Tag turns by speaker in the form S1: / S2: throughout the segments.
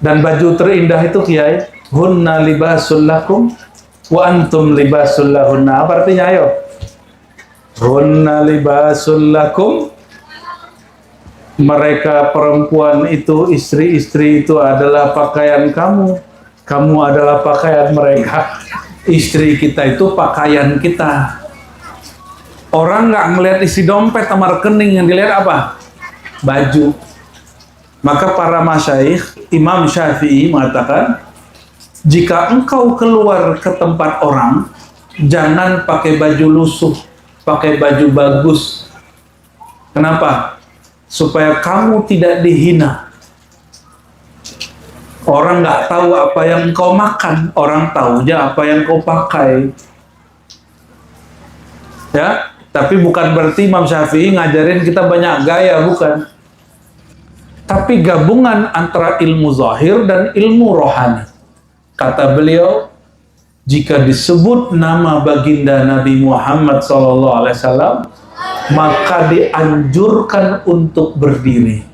S1: Dan baju terindah itu Kiai, hunna libasul lakum wa antum libasul lahunna. Apa artinya ayo? Hunna libasul lakum, mereka perempuan itu, istri-istri itu adalah pakaian kamu, kamu adalah pakaian mereka. Istri kita itu pakaian kita. Orang nggak ngelihat isi dompet sama rekening, yang dilihat apa? Baju. Maka para masyaikh, Imam Syafi'i mengatakan, jika engkau keluar ke tempat orang, jangan pakai baju lusuh, pakai baju bagus. Kenapa? Supaya kamu tidak dihina. Orang nggak tahu apa yang engkau makan, orang tahunya apa yang kau pakai. Ya, tapi bukan berarti Imam Syafi'i ngajarin kita banyak gaya, bukan. Tapi gabungan antara ilmu zahir dan ilmu rohani. Kata beliau, jika disebut nama baginda Nabi Muhammad SAW, maka dianjurkan untuk berdiri.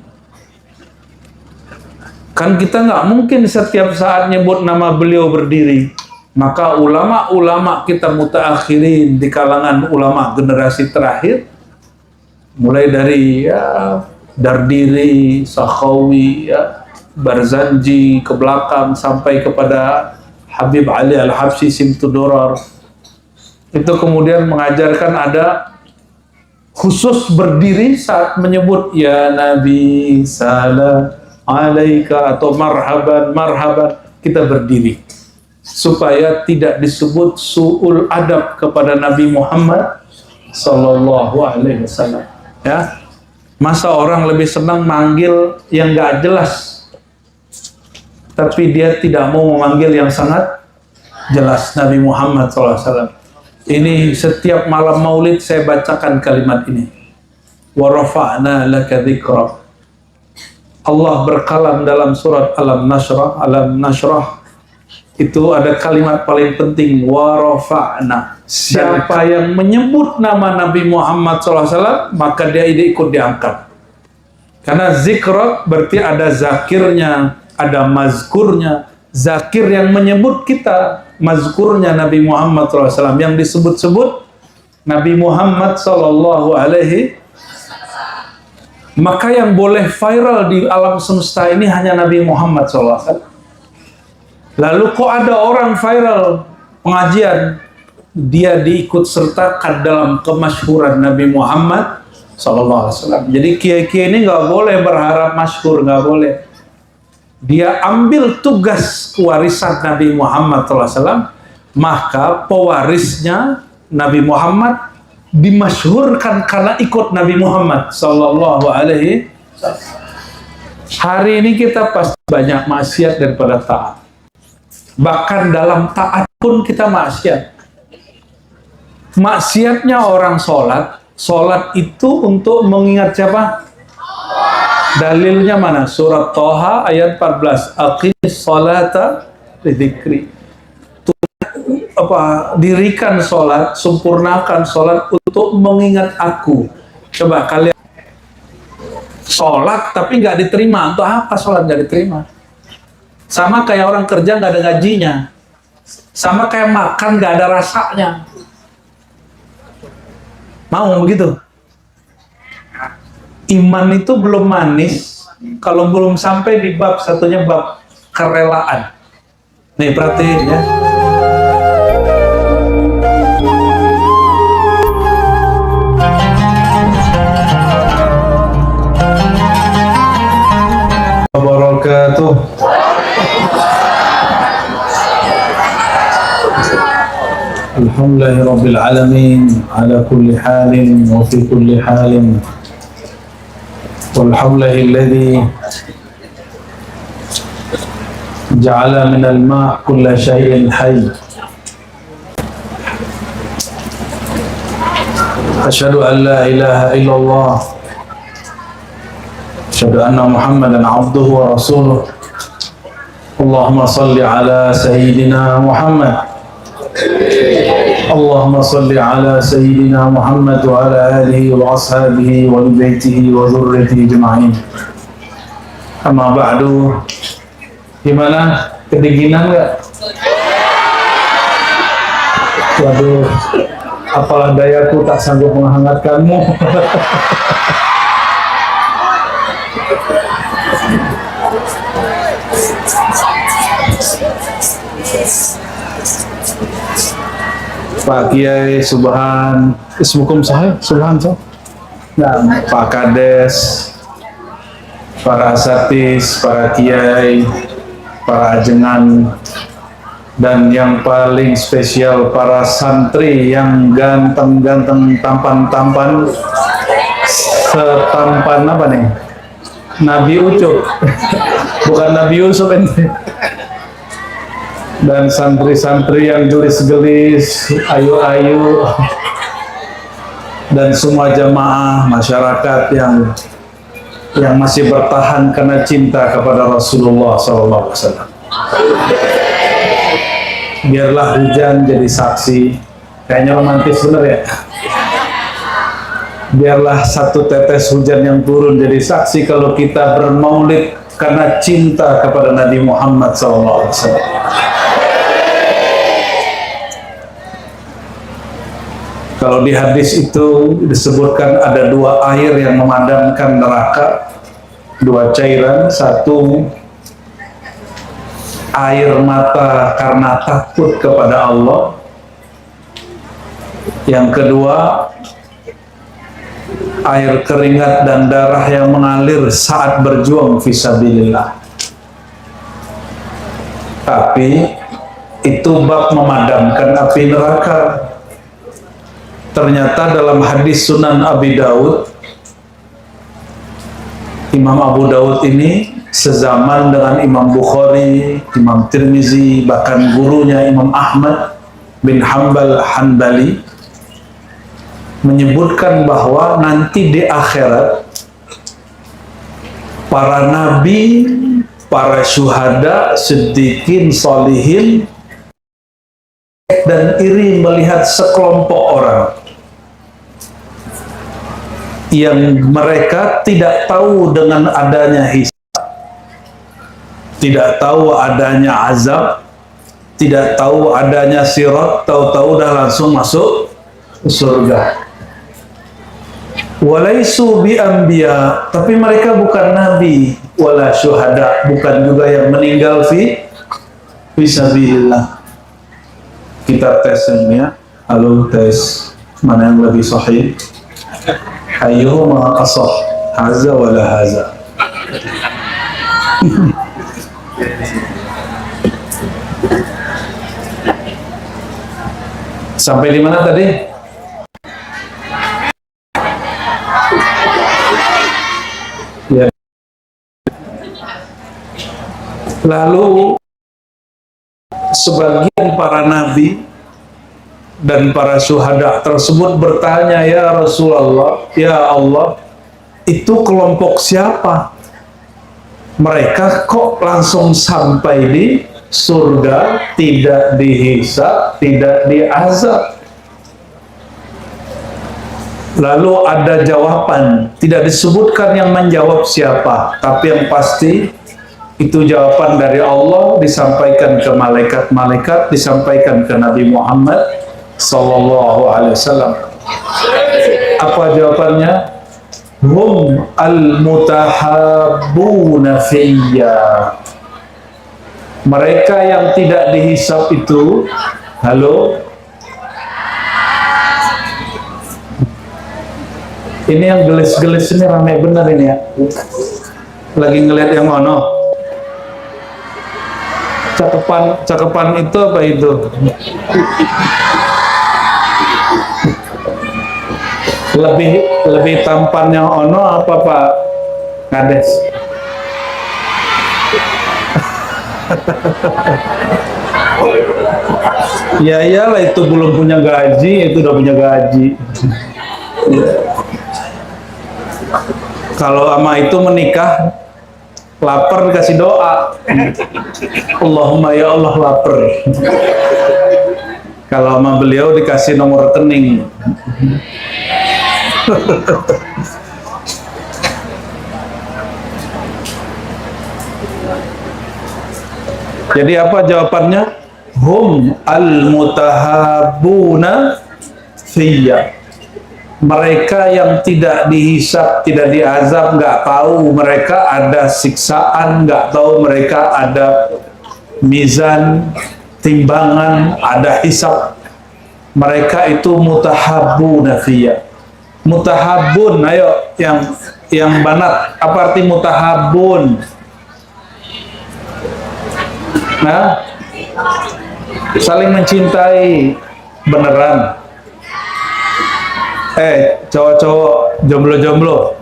S1: Kan kita nggak mungkin setiap saat nyebut nama beliau berdiri. Maka ulama-ulama kita mutaakhirin di kalangan ulama generasi terakhir, mulai dari Dardiri, Sakhawi, Barzanji ke belakang sampai kepada Habib Ali Al-Habsyi Simtudurar, itu kemudian mengajarkan ada khusus berdiri saat menyebut ya Nabi salam alaika atau marhaban marhaban, kita berdiri supaya tidak disebut su'ul adab kepada Nabi Muhammad sallallahu alaihi wasallam. Ya, masa orang lebih senang manggil yang gak jelas, tapi dia tidak mau memanggil yang sangat jelas, Nabi Muhammad SAW. Ini setiap malam maulid saya bacakan kalimat ini. Wa rafa'na laka dzikrak. Allah berkalam dalam surat Alam Nashrah itu ada kalimat paling penting, wa rafa'na. Siapa yang menyebut nama Nabi Muhammad SAW, maka dia ikut diangkat. Karena zikrak berarti ada zakirnya, ada mazkurnya. Zakir yang menyebut kita, mazkurnya Nabi Muhammad SAW. Yang disebut-sebut Nabi Muhammad SAW. Maka yang boleh viral di alam semesta ini hanya Nabi Muhammad SAW. Lalu kok ada orang viral pengajian, dia diikut sertakan dalam kemasyhuran Nabi Muhammad SAW. Jadi kiai-kiai ini nggak boleh berharap masyhur, nggak boleh. Dia ambil tugas warisan Nabi Muhammad SAW, maka pewarisnya Nabi Muhammad dimasyhurkan karena ikut Nabi Muhammad SAW. Hari ini kita pasti banyak maksiat daripada taat. Bahkan dalam taat pun kita maksiat. Maksiatnya orang sholat itu untuk mengingat siapa? Dalilnya mana? Surat Thaha ayat 14. Aqimis sholata lidzikri. Dirikan sholat, sempurnakan sholat untuk mengingat aku. Coba kalian sholat tapi nggak diterima, untuk apa sholat nggak diterima? Sama kayak orang kerja nggak ada gajinya, sama kayak makan nggak ada rasanya. Mau begitu? Iman itu belum manis kalau belum sampai di bab satunya, bab kerelaan. Nih perhatiin ya. Wabarakatuh. Alhamdulillahi Rabbil Alamin ala kulli halin wa fi kulli halin. Walhamdulillahilladzi ja'ala minal ma' kulla syai'in hayy. Asyhadu an la ilaha illallah. Asyhadu anna Muhammadan abduhu wa rasuluh. Allahumma salli ala sayyidina Muhammad. Allahumma salli ala sayyidina Muhammad wa ala alihi wa ashabihi wa baitihi wa dhurriyyatihi ajma'in. Amma ba'du. Gimana? Kedinginan nggak? Waduh, apalah dayaku tak sanggup menghangatkanmu. Pak Kiai Subhan, Ismukum Sahih, Subhan Sahih. Nah, Pak Kades, para asatis, para kiai, para ajengan, dan yang paling spesial para santri yang ganteng-ganteng, tampan-tampan, setampan apa nih? Nabi Ucup, bukan Nabi Yusuf ente. Dan santri-santri yang gelis-gelis, ayu-ayu, dan semua jamaah masyarakat yang masih bertahan karena cinta kepada Rasulullah SAW. Biarlah hujan jadi saksi. Kayaknya romantis bener ya. Biarlah satu tetes hujan yang turun jadi saksi kalau kita bermaulid karena cinta kepada Nabi Muhammad SAW. Kalau di hadis itu disebutkan ada dua air yang memadamkan neraka, dua cairan, satu air mata karena takut kepada Allah, yang kedua air keringat dan darah yang mengalir saat berjuang fisabilillah. Tapi itu bab memadamkan api neraka. Ternyata dalam hadis Sunan Abi Daud, Imam Abu Daud ini sezaman dengan Imam Bukhari, Imam Tirmizi, bahkan gurunya Imam Ahmad bin Hanbal Hanbali, menyebutkan bahwa nanti di akhirat para nabi, para syuhada, siddiqin, solihin, dan iri melihat sekelompok orang yang mereka tidak tahu dengan adanya hisab, tidak tahu adanya azab, tidak tahu adanya sirat, tahu-tahu dah langsung masuk surga. Walaisu bi anbiya, tapi mereka bukan nabi, wala syuhada, bukan juga yang meninggal fi sabilillah. Kita tes ini ya. Halo, tes. Mana yang lebih sahih? Ayyuhuma asah, haza wala haza. Sampai di mana tadi? Ya. Lalu sebagian para nabi dan para syuhada tersebut bertanya, ya Rasulullah, ya Allah, itu kelompok siapa? Mereka kok langsung sampai di surga, tidak dihisab, tidak diazab. Lalu ada jawaban, tidak disebutkan yang menjawab siapa, tapi yang pasti itu jawaban dari Allah, disampaikan ke malaikat-malaikat, disampaikan ke Nabi Muhammad sallallahu alaihi wasallam. Apa jawabannya? Hum al-mutahabbuna fiyya. Mereka yang tidak dihisab itu, halo? Ini yang gelis-gelis ini ramai benar ini ya. Lagi ngeliat yang mana? Cakepan itu apa itu? Lebih tampan yang ono apa Pak Kades? Ya iyalah, itu belum punya gaji, itu udah punya gaji. Kalau sama itu menikah, lapar dikasih doa, Allahumma ya Allah lapar. Kalau sama beliau dikasih nomor rekening. Jadi apa jawabannya? Hum al-mutahabuna fiyya. Mereka yang tidak dihisab, tidak diazab, nggak tahu mereka ada siksaan, nggak tahu mereka ada mizan, timbangan, ada hisab. Mereka itu mutahabbuna fiyya. Mutahabbun, ayo yang banat, apa arti mutahabbun? Nah, saling mencintai beneran. Cowok-cowok jomblo-jomblo,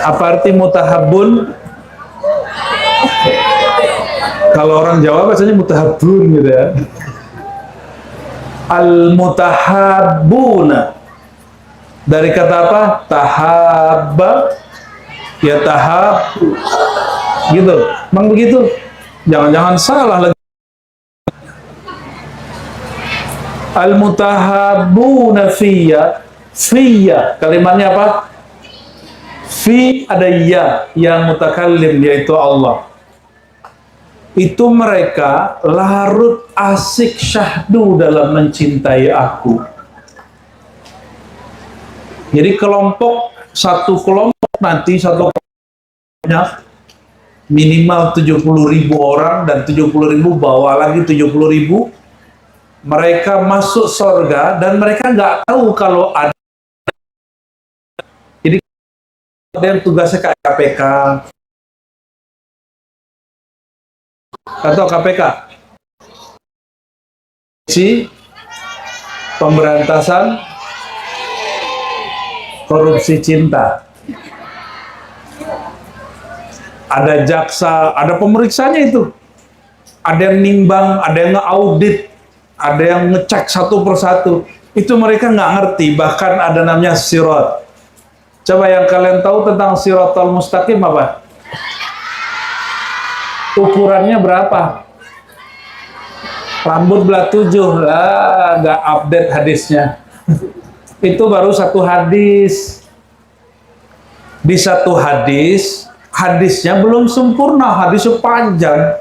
S1: apa arti mutahabbun? Kalau orang Jawa biasanya mutahabbun gitu ya. Al-mutahabbuna dari kata apa? Tahabba, ya tahab gitu. Emang begitu? Jangan-jangan salah lagi. Al-mutahabbuna fiyya. Fiyya, kalimatnya apa? Fi ada ya yang mutakallim, yaitu Allah. Itu mereka larut asik syahdu dalam mencintai aku. Jadi satu kelompok nanti minimal 70.000 orang, dan 70.000 bawa lagi 70.000. Mereka masuk surga dan mereka nggak tahu kalau ada. Jadi ada yang tugasnya kayak KPK atau KPK, si pemberantasan korupsi cinta. Ada jaksa, ada pemeriksanya itu. Ada yang nimbang, ada yang nge-audit, ada yang ngecek satu persatu. Itu mereka nggak ngerti, bahkan ada namanya sirat. Coba yang kalian tahu tentang siratal mustaqim apa? Ukurannya berapa? Rambut belah 7 lah, nggak update hadisnya. Itu baru satu hadis. Di satu hadis, hadisnya belum sempurna, hadisnya panjang.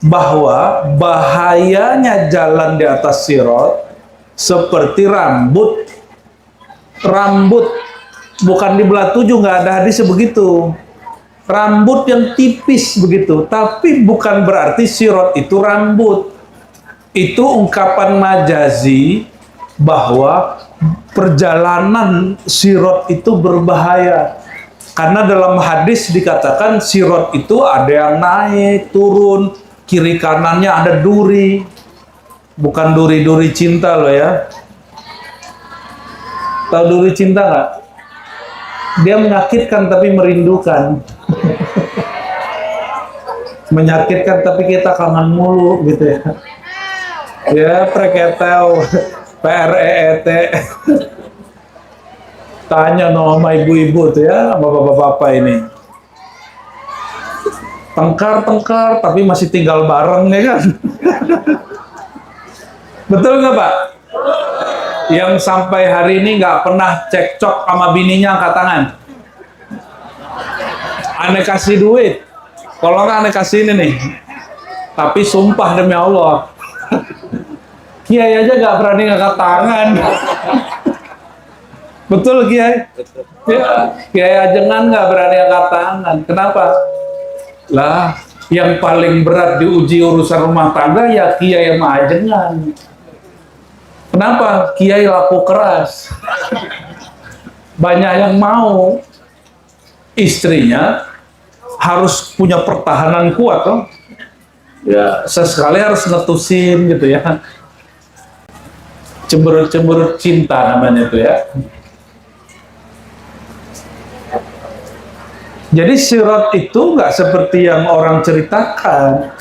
S1: Bahwa bahayanya jalan di atas sirat seperti rambut. Rambut bukan dibelah 7, nggak ada hadisnya begitu. Rambut yang tipis begitu, tapi bukan berarti sirat itu rambut. Itu ungkapan majazi bahwa perjalanan sirat itu berbahaya. Karena dalam hadis dikatakan sirat itu ada yang naik, turun, kiri kanannya ada duri. Bukan duri-duri cinta loh ya. Tahu duri cinta nggak? Dia menyakitkan tapi merindukan. Menyakitkan tapi kita kangen mulu gitu ya. Ya preketel, PREET. Tanya sama ibu-ibu tuh ya, sama bapak-bapak ini. Tengkar-tengkar tapi masih tinggal bareng ya kan. Betul nggak Pak? Yang sampai hari ini nggak pernah cekcok sama bininya, angkat tangan. Aneh kasih duit, kalau nggak aneh kasih ini nih. Tapi sumpah demi Allah, Kiai aja nggak berani ngangkat tangan. Betul Kiai? Ya, Kiai ajengan nggak berani angkat tangan. Kenapa? Lah, yang paling berat diuji urusan rumah tangga ya Kiai sama ajengan. Kenapa? Kiai laku keras. Banyak yang mau. Istrinya harus punya pertahanan kuat toh. Ya, sesekali harus ngetusin gitu ya. Cemberut-cemberut cinta namanya itu ya. Jadi sirat itu nggak seperti yang orang ceritakan.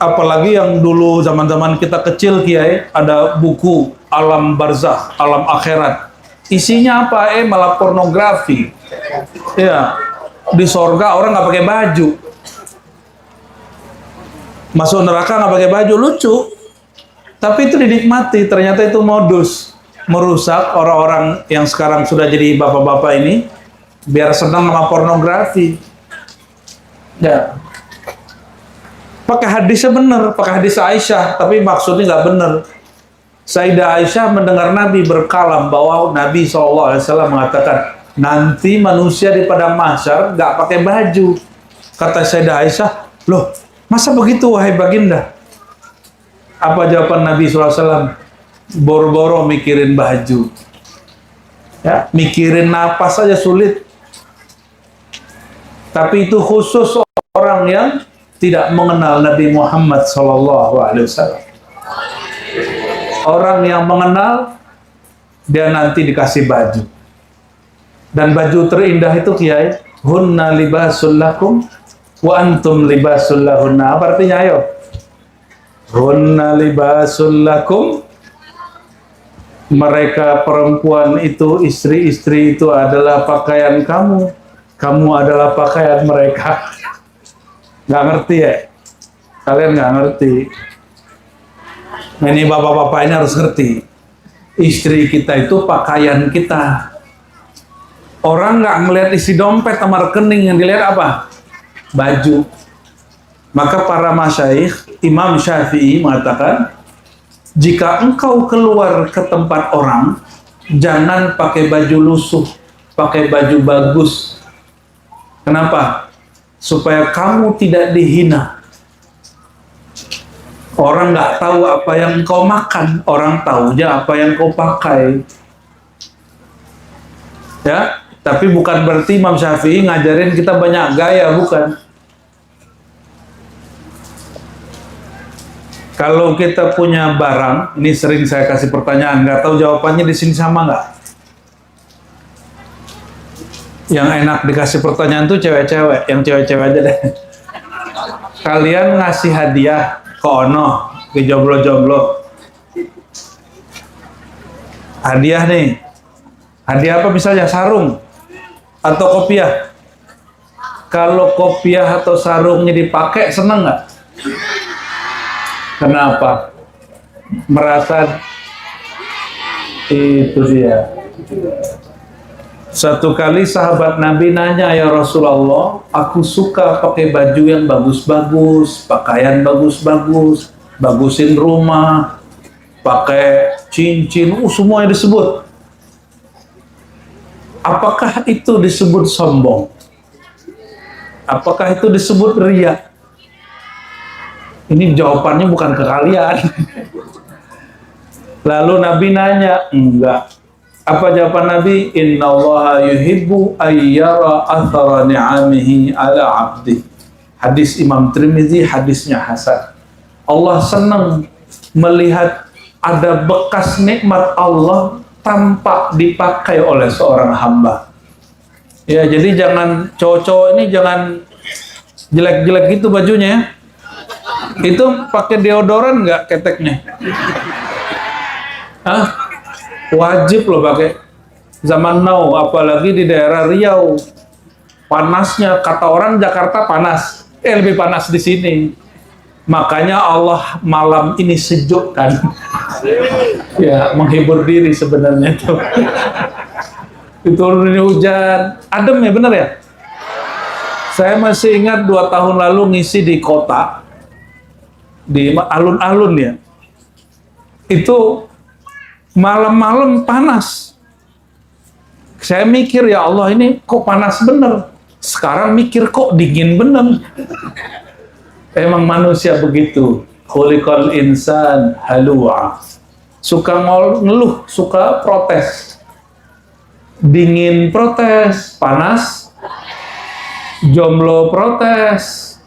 S1: Apalagi yang dulu zaman-zaman kita kecil Kiai, ada buku Alam Barzakh, Alam Akhirat. Isinya apa? Malah pornografi. Ya, di sorga orang nggak pakai baju. Masuk neraka nggak pakai baju, lucu. Tapi itu dinikmati, ternyata itu modus. Merusak orang-orang yang sekarang sudah jadi bapak-bapak ini, biar senang sama pornografi. Ya. Pakai hadisnya benar, pakai hadis Aisyah, tapi maksudnya nggak benar. Sayyidah Aisyah mendengar Nabi berkalam bahwa Nabi SAW mengatakan, nanti manusia di padang mahsyar nggak pakai baju. Kata Sayyidah Aisyah, loh, masa begitu wahai baginda? Apa jawaban Nabi SAW? Boro-boro mikirin baju. Ya, mikirin napas saja sulit. Tapi itu khusus orang yang tidak mengenal Nabi Muhammad SAW. Orang yang mengenal, dia nanti dikasih baju. Dan baju terindah itu, Kiai, hunna libasul lakum wa antum libasul lahunna. Apa artinya, ayo? Hunna libasul lakum, mereka perempuan itu, istri-istri itu adalah pakaian kamu. Kamu adalah pakaian mereka. Nggak ngerti ya? Kalian nggak ngerti. Nah, ini bapak-bapak ini harus ngerti. Istri kita itu pakaian kita. Orang nggak ngelihat isi dompet sama rekening, yang dilihat apa? Baju. Maka para masyayikh, Imam Syafi'i mengatakan, jika engkau keluar ke tempat orang, jangan pakai baju lusuh, pakai baju bagus. Kenapa? Supaya kamu tidak dihina. Orang nggak tahu apa yang kau makan, orang tahunya apa yang kau pakai. Ya, tapi bukan berarti Imam Syafi'i ngajarin kita banyak gaya, bukan. Kalau kita punya barang, ini sering saya kasih pertanyaan, nggak tahu jawabannya di sini sama nggak? Yang enak dikasih pertanyaan tuh cewek-cewek, yang cewek-cewek aja deh. Kalian ngasih hadiah ke ono, ke jomblo-jomblo. Hadiah nih. Hadiah apa misalnya? Sarung atau kopiah. Kalau kopiah atau sarungnya dipakai, seneng nggak? Kenapa? Merasa itu dia. Satu kali sahabat Nabi nanya, ya Rasulullah, aku suka pakai baju yang bagus-bagus, pakaian bagus-bagus, bagusin rumah, pakai cincin, semuanya disebut. Apakah itu disebut sombong? Apakah itu disebut riya? Ini jawabannya bukan ke kalian. Lalu Nabi nanya, enggak. Apa jawaban Nabi? Innallaha yuhibbu ayyara athara ni'amihi ala abdi. Hadis Imam Tirmidzi, hadisnya hasan. Allah senang melihat ada bekas nikmat Allah tampak dipakai oleh seorang hamba. Ya, jadi jangan cowok-cowok ini jangan jelek-jelek gitu bajunya. Itu pakai deodoran nggak keteknya? Hah? Wajib loh pakai. Zaman now, apalagi di daerah Riau, panasnya, kata orang Jakarta panas, lebih panas di sini. Makanya Allah malam ini sejuk kan. Ya, menghibur diri sebenarnya tuh. Diturunin hujan, adem ya, bener ya. Saya masih ingat 2 tahun lalu ngisi di kota, di alun-alun ya. Itu malam-malam panas. Saya mikir, ya Allah, ini kok panas bener. Sekarang mikir kok dingin bener. Emang manusia begitu. Khuliqal insan halu'a. Suka ngeluh, suka protes. Dingin protes, panas jomblo protes.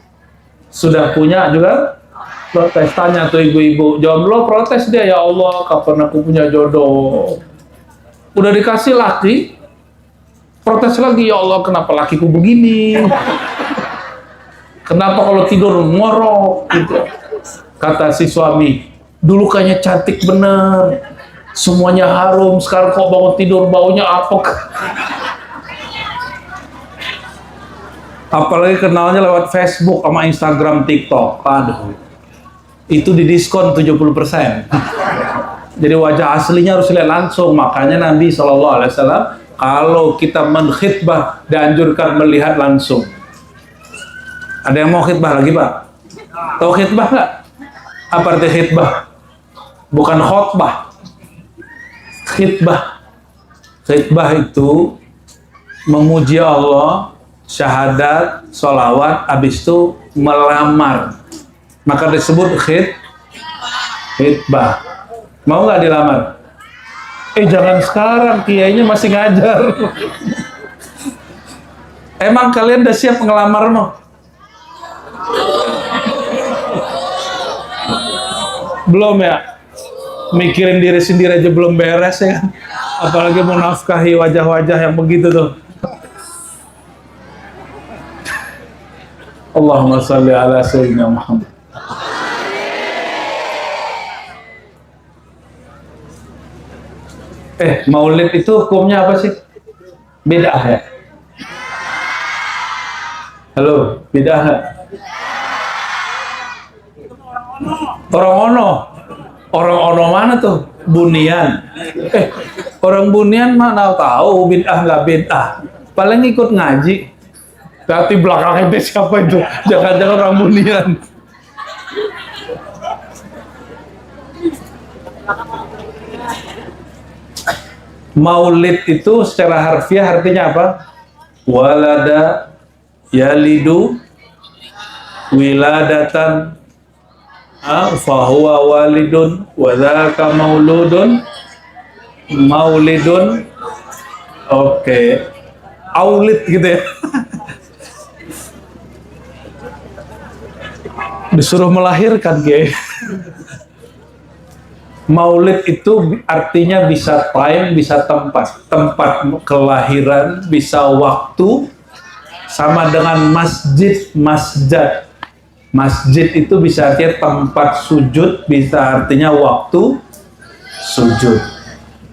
S1: Sudah punya juga protes. Tanya tuh ibu-ibu, jomblo protes dia, ya Allah, kapan aku punya jodoh. Udah dikasih laki, protes lagi, ya Allah, kenapa lakiku begini? Kenapa kalau tidur ngorok gitu? Kata si suami, dulu kayaknya cantik bener, semuanya harum, sekarang kok bangun tidur baunya apek. Apalagi kenalnya lewat Facebook sama Instagram, TikTok. Aduh, itu didiskon 70%. Jadi wajah aslinya harus lihat langsung. Makanya Nabi SAW kalau kita menkhitbah dianjurkan melihat langsung. Ada yang mau khitbah lagi, Pak? Tahu khitbah nggak? Apa arti khitbah? Bukan khotbah. Khitbah. Khitbah itu memuji Allah, syahadat, sholawat, habis itu melamar. Maka disebut khitbah. Mau nggak dilamar? Jangan sekarang, kiainya masih ngajar. Emang kalian udah siap ngelamar mau? Belum ya? Mikirin diri sendiri aja belum beres ya kan? Apalagi mau nafkahi wajah-wajah yang begitu tuh. Allahumma sholli ala sayyidina Muhammad. Maulid itu hukumnya apa sih? Bid'ah ya? Halo, bid'ah. Orang ono mana tuh? Bunian. Orang Bunian mana tahu bid'ah nggak bid'ah. Paling ikut ngaji. Tapi belakangnya siapa itu? Jangan-jangan orang Bunian. Maulid itu secara harfiah artinya apa? Walada yalidu wiladatan fahuwa walidun wadhaka mauludun maulidun. Oke. Aulid gitu ya. Disuruh melahirkan kayak. Maulid itu artinya bisa time, bisa tempat kelahiran, bisa waktu, sama dengan masjid. Masjid itu bisa artinya tempat sujud, bisa artinya waktu sujud.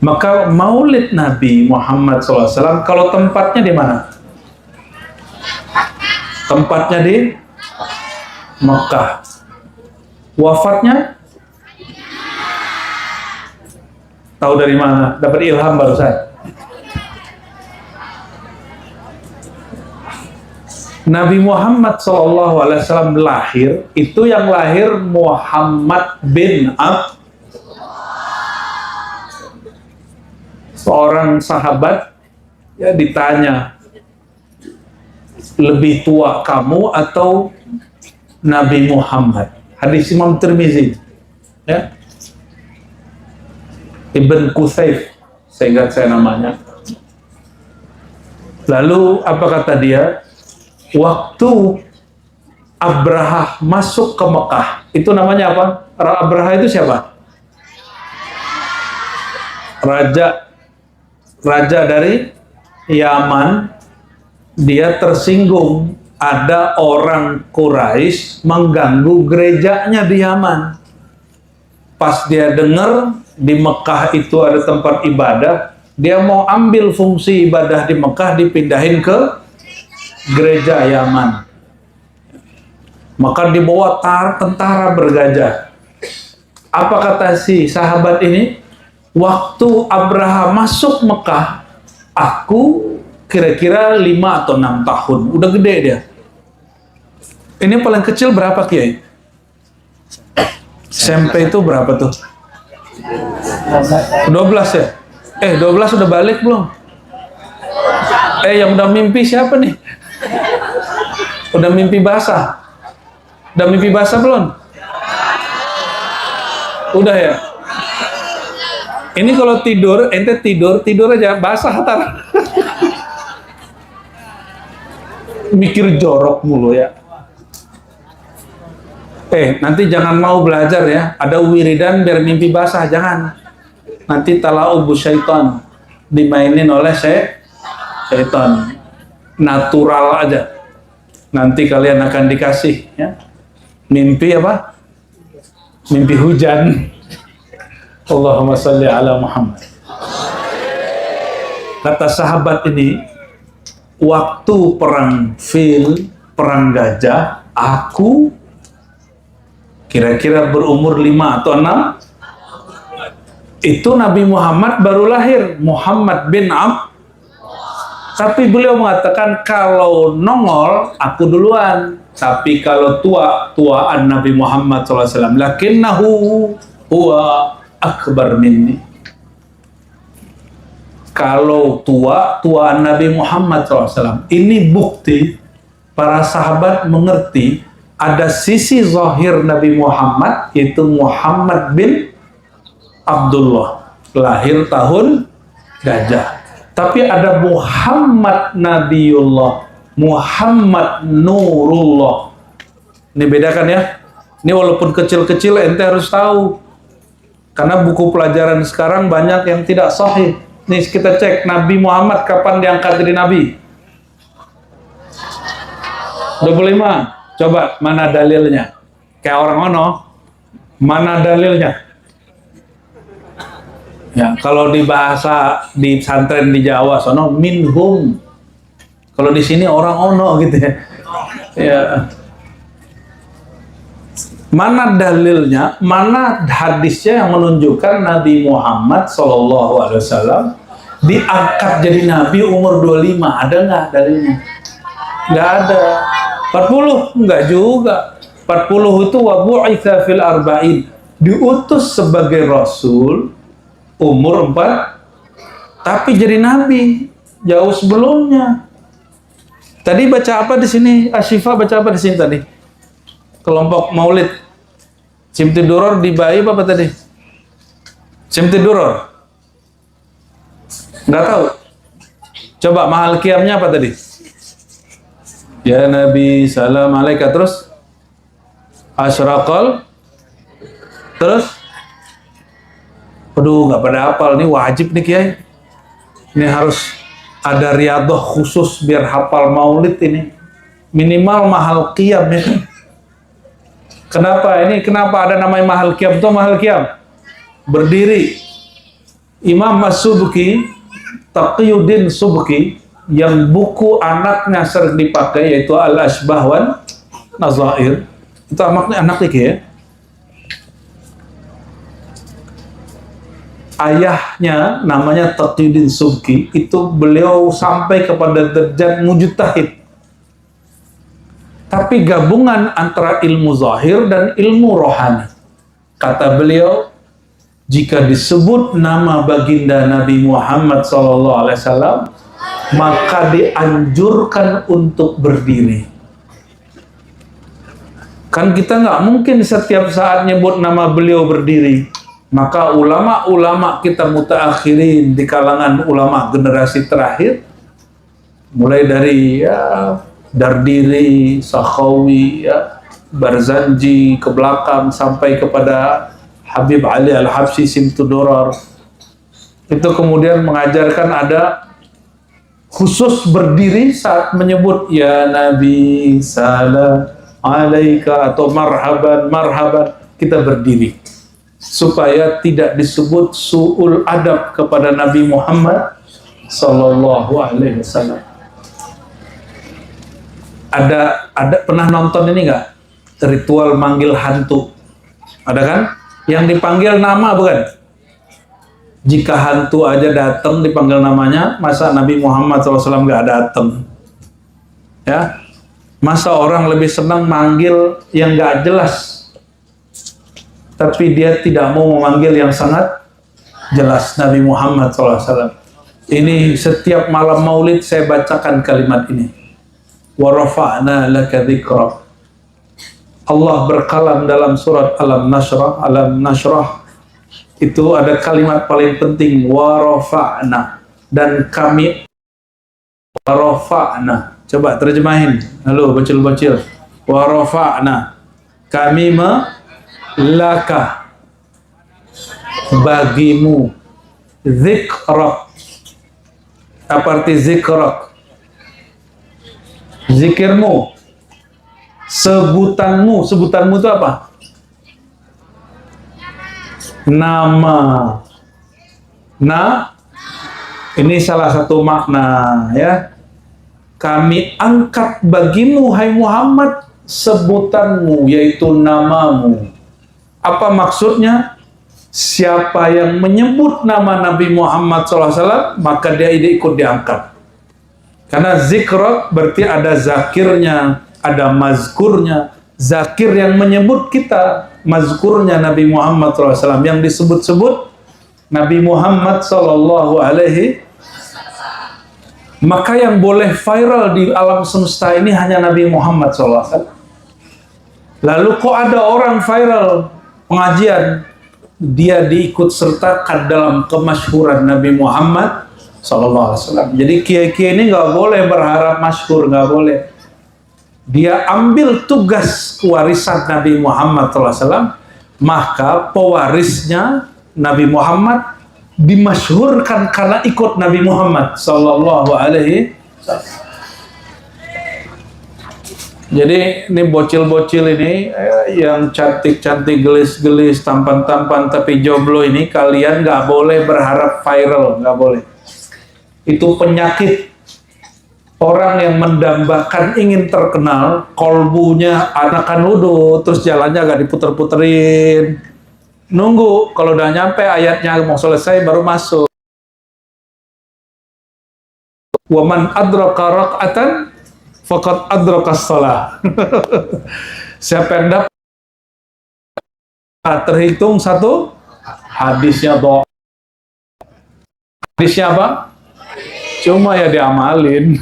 S1: Maka Maulid Nabi Muhammad SAW, kalau tempatnya di mana? Tempatnya di Mekah. Wafatnya tahu dari mana? Dapat ilham barusan. Nabi Muhammad SAW lahir, itu yang lahir Muhammad bin Ab, seorang sahabat. Ya ditanya, lebih tua kamu atau Nabi Muhammad? Hadis Imam Tirmizi. Ya. Ibn Quthaif, seingat saya namanya. Lalu apa kata dia? Waktu Abraha masuk ke Mekah, itu namanya apa? Abraha itu siapa? Raja dari Yaman. Dia tersinggung ada orang Quraisy mengganggu gerejanya di Yaman. Pas dia dengar di Mekah itu ada tempat ibadah, dia mau ambil fungsi ibadah di Mekah dipindahin ke gereja Yaman. Maka dibawa tentara bergajah. Apa kata si sahabat ini? Waktu Abraha masuk Mekah, aku kira-kira 5 atau 6 tahun. Udah gede dia. Ini paling kecil berapa, Kiai? SMP itu berapa tuh? 12 ya? 12 udah balik belum? Yang udah mimpi siapa nih? Udah mimpi basah? Udah mimpi basah belum? Udah ya? Ini kalau tidur, ente tidur aja, basah ntar. Mikir jorok mulu ya. Nanti jangan mau belajar ya. Ada wiridan biar mimpi basah, jangan. Nanti tala'ubu syaitan, dimainin oleh syaitan. Natural aja. Nanti kalian akan dikasih ya. Mimpi apa? Mimpi hujan. Allahumma sholli ala Muhammad. Kata sahabat ini, waktu perang Fil, perang gajah, aku kira-kira berumur 5 atau 6. Itu Nabi Muhammad baru lahir, Muhammad bin Ab. Tapi beliau mengatakan kalau nongol aku duluan. Tapi kalau tuaan Nabi Muhammad SAW, lakinnahu huwa akbar minni. Kalau tuaan Nabi Muhammad SAW, ini bukti para sahabat mengerti ada sisi zahir Nabi Muhammad, yaitu Muhammad bin Abdullah, lahir tahun Gajah. Tapi ada Muhammad Nabiullah, Muhammad Nurullah. Ini bedakan ya. Ini walaupun kecil-kecil ente harus tahu. Karena buku pelajaran sekarang banyak yang tidak sahih. Nih kita cek Nabi Muhammad kapan diangkat jadi Nabi? 25. Coba mana dalilnya? Kayak orang ono. Mana dalilnya? Ya, kalau di bahasa di pesantren di Jawa sono minhum. Kalau di sini orang ono gitu ya. Ya. Mana dalilnya? Mana hadisnya yang menunjukkan Nabi Muhammad SAW diangkat jadi Nabi umur 25? Ada nggak dalilnya? Nggak ada. 40? Nggak juga. 40 itu wa bu'itsa fil arba'in. Diutus sebagai Rasul umur 4, tapi jadi Nabi jauh sebelumnya. Tadi baca apa di sini? Asyifa baca apa di sini tadi? Kelompok Maulid. Simtiduror di bayi apa tadi? Simtiduror. Nggak tahu. Coba mahal qiyamnya apa tadi? Ya Nabi salam alaika, terus asyraqal, terus aduh, nggak pada hafal. Ini wajib nih Kiai. Ini harus ada riyadhah khusus biar hafal maulid ini. Minimal mahal qiyam ya. Kenapa? Ini kenapa ada namanya mahal qiyam? Itu mahal qiyam. Berdiri. Imam As-Subki, Taqiyuddin Subki, yang buku anaknya sering dipakai yaitu Al-Ashbah wan Nazair. Itu anaknya ya. Ayahnya namanya Taqiyuddin Subki, itu beliau sampai kepada derajat mujtahid. Tapi gabungan antara ilmu zahir dan ilmu rohani. Kata beliau, jika disebut nama baginda Nabi Muhammad SAW, maka dianjurkan untuk berdiri. Kan kita nggak mungkin setiap saat nyebut nama beliau berdiri. Maka ulama-ulama kita mutaakhirin di kalangan ulama generasi terakhir, mulai dari ya, Dardiri, Sakhawi, ya, Barzanji ke belakang sampai kepada Habib Ali Al-Habsyi Simtudurar, itu kemudian mengajarkan ada khusus berdiri saat menyebut ya Nabi salam alaika atau marhaban marhaban, kita berdiri supaya tidak disebut su'ul adab kepada Nabi Muhammad sallallahu alaihi wasallam. Ada pernah nonton ini nggak? Ritual manggil hantu. Ada kan? Yang dipanggil nama bukan? Jika hantu aja datang dipanggil namanya, masa Nabi Muhammad SAW nggak datang? Ya, masa orang lebih senang manggil yang nggak jelas, tapi dia tidak mau memanggil yang sangat jelas, Nabi Muhammad SAW. Ini setiap malam maulid saya bacakan kalimat ini. Wa rafa'na laka dzikrak. Allah berkalam dalam surat Alam Nashrah. Itu ada kalimat paling penting, wa rafa'na. Dan kami wa rafa'na. Coba terjemahin. Halo bocil-bocil. Wa rafa'na. Kami laka, bagimu, zikrak. Apa arti zikrak? Zikirmu, sebutanmu. Sebutanmu itu apa? Nama. Nah, ini salah satu makna ya. Kami angkat bagimu hai Muhammad sebutanmu, yaitu namamu. Apa maksudnya? Siapa yang menyebut nama Nabi Muhammad SAW, maka dia ikut diangkat. Karena zikra berarti ada zakirnya, ada mazkurnya. Zakir yang menyebut kita, mazkurnya Nabi Muhammad SAW. Yang disebut-sebut Nabi Muhammad SAW. Maka yang boleh viral di alam semesta ini hanya Nabi Muhammad SAW. Lalu kok ada orang viral pengajian, dia diikut sertakan dalam kemasyhuran Nabi Muhammad SAW. Jadi kiai-kiai ini nggak boleh berharap masyhur, nggak boleh. Dia ambil tugas warisan Nabi Muhammad SAW, maka pewarisnya Nabi Muhammad dimasyhurkan karena ikut Nabi Muhammad Sallallahu Alaihi Wasallam. Jadi ini bocil-bocil ini yang cantik-cantik, gelis-gelis, tampan-tampan tapi jomblo ini, kalian nggak boleh berharap viral, nggak boleh. Itu penyakit. Orang yang mendambakan ingin terkenal, kolbunya anakan wudu, terus jalannya agak diputer-puterin. Nunggu, kalau udah nyampe ayatnya mau selesai baru masuk. Waman adraka raka'atan faqad adrakas shalah. Siapa yang dapat terhitung satu hadisnya doa. Hadisnya apa? Cuma ya diamalin.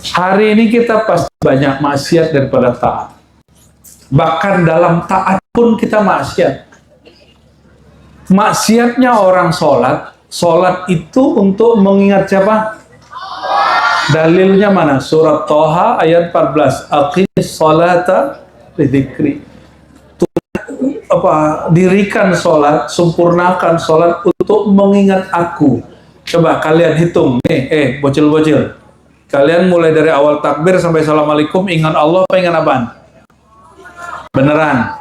S1: Hari ini kita pasti banyak maksiat daripada taat. Bahkan dalam taat pun kita maksiat. Maksiatnya orang sholat. Sholat itu untuk mengingat siapa? Dalilnya mana? Surat Toha ayat 14. Aqimis sholata lidzikri. Dirikan sholat, sempurnakan sholat untuk mengingat aku. Coba kalian hitung. Nih, bocil-bocil. Kalian mulai dari awal takbir sampai assalamualaikum ingat Allah apa ingat apaan? Beneran?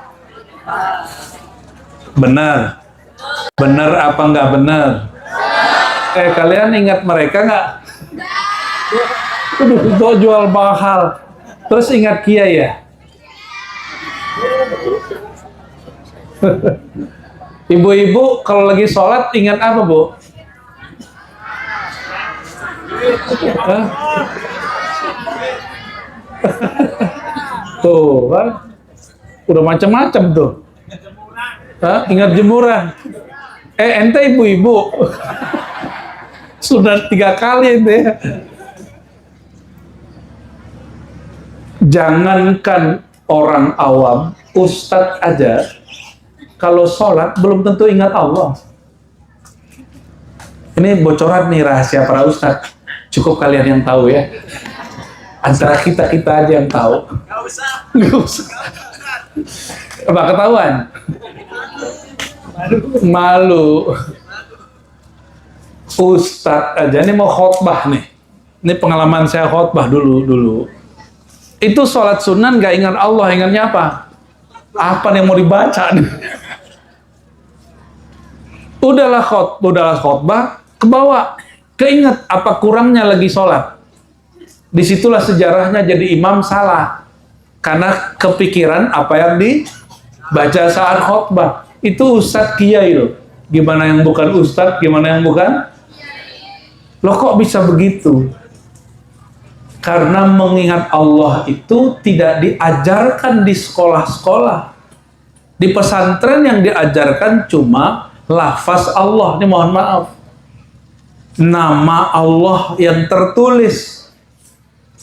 S1: Bener? Bener apa nggak bener? Kalian ingat mereka nggak? Itu jual mahal. Terus ingat kiai ya? Ibu-ibu kalau lagi sholat ingat apa, Bu? Tuh kan? Udah macam-macam tuh. Ingat jemuran. Ente ibu-ibu. Sudah 3 kali ente. Jangankan orang awam, ustadz aja, kalau sholat belum tentu ingat Allah. Ini bocoran nih rahasia para ustadz. Cukup kalian yang tahu ya. Antara kita aja yang tahu. Nggak usah. Apa ketahuan? Malu. Ustadz aja ini mau khotbah nih. Ini pengalaman saya khotbah dulu. Itu sholat sunnah nggak ingat Allah, ingatnya apa? Apa yang mau dibaca nih? Udahlah khotbah, kebawa, keinget apa kurangnya lagi sholat. Disitulah sejarahnya jadi imam salah. Karena kepikiran apa yang dibaca saat khotbah. Itu ustadz kiai loh. Gimana yang bukan ustadz, gimana yang bukan? Loh kok bisa begitu? Karena mengingat Allah itu tidak diajarkan di sekolah-sekolah. Di pesantren yang diajarkan cuma lafaz Allah. Ini mohon maaf. Nama Allah yang tertulis.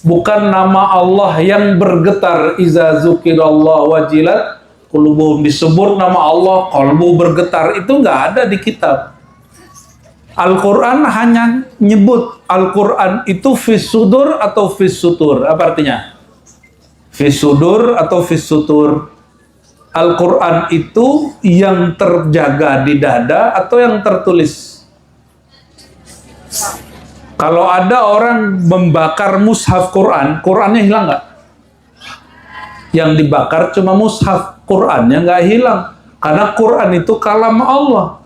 S1: Bukan nama Allah yang bergetar. Iza zukirallah wajilat qulubuhum, disebut nama Allah, qalbu bergetar. Itu nggak ada di kitab. Al-Quran hanya nyebut Al-Quran itu fis sudur atau fis sutur. Apa artinya? Fis sudur atau fis sutur. Al-Quran itu yang terjaga di dada atau yang tertulis. Kalau ada orang membakar mushaf Quran, Qurannya hilang nggak? Yang dibakar cuma mushaf, Qurannya nggak hilang. Karena Quran itu kalam Allah.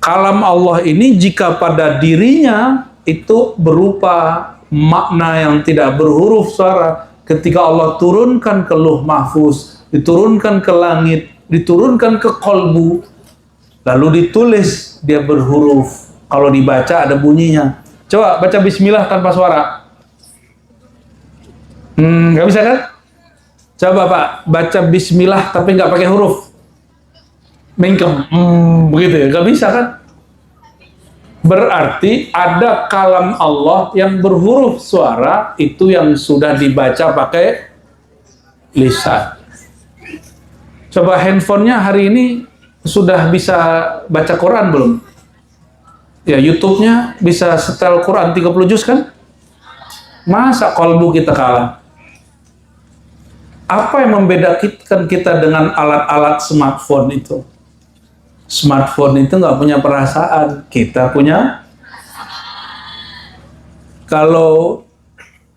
S1: Kalam Allah ini jika pada dirinya itu berupa makna yang tidak berhuruf suara. Ketika Allah turunkan ke Lauh Mahfuz, diturunkan ke langit, diturunkan ke kolbu, lalu ditulis dia berhuruf. Kalau dibaca ada bunyinya. Coba baca bismillah tanpa suara. Nggak bisa kan? Coba Pak, baca bismillah tapi nggak pakai huruf. Mingkem, begitu ya, nggak bisa kan? Berarti ada kalam Allah yang berhuruf suara, itu yang sudah dibaca pakai lisan. Coba handphonenya hari ini sudah bisa baca Quran belum? Ya, YouTube-nya bisa setel Quran 30 juz kan? Masa kolbu kita kalah? Apa yang membedakan kita dengan alat-alat smartphone itu? Smartphone itu nggak punya perasaan, kita punya. Kalau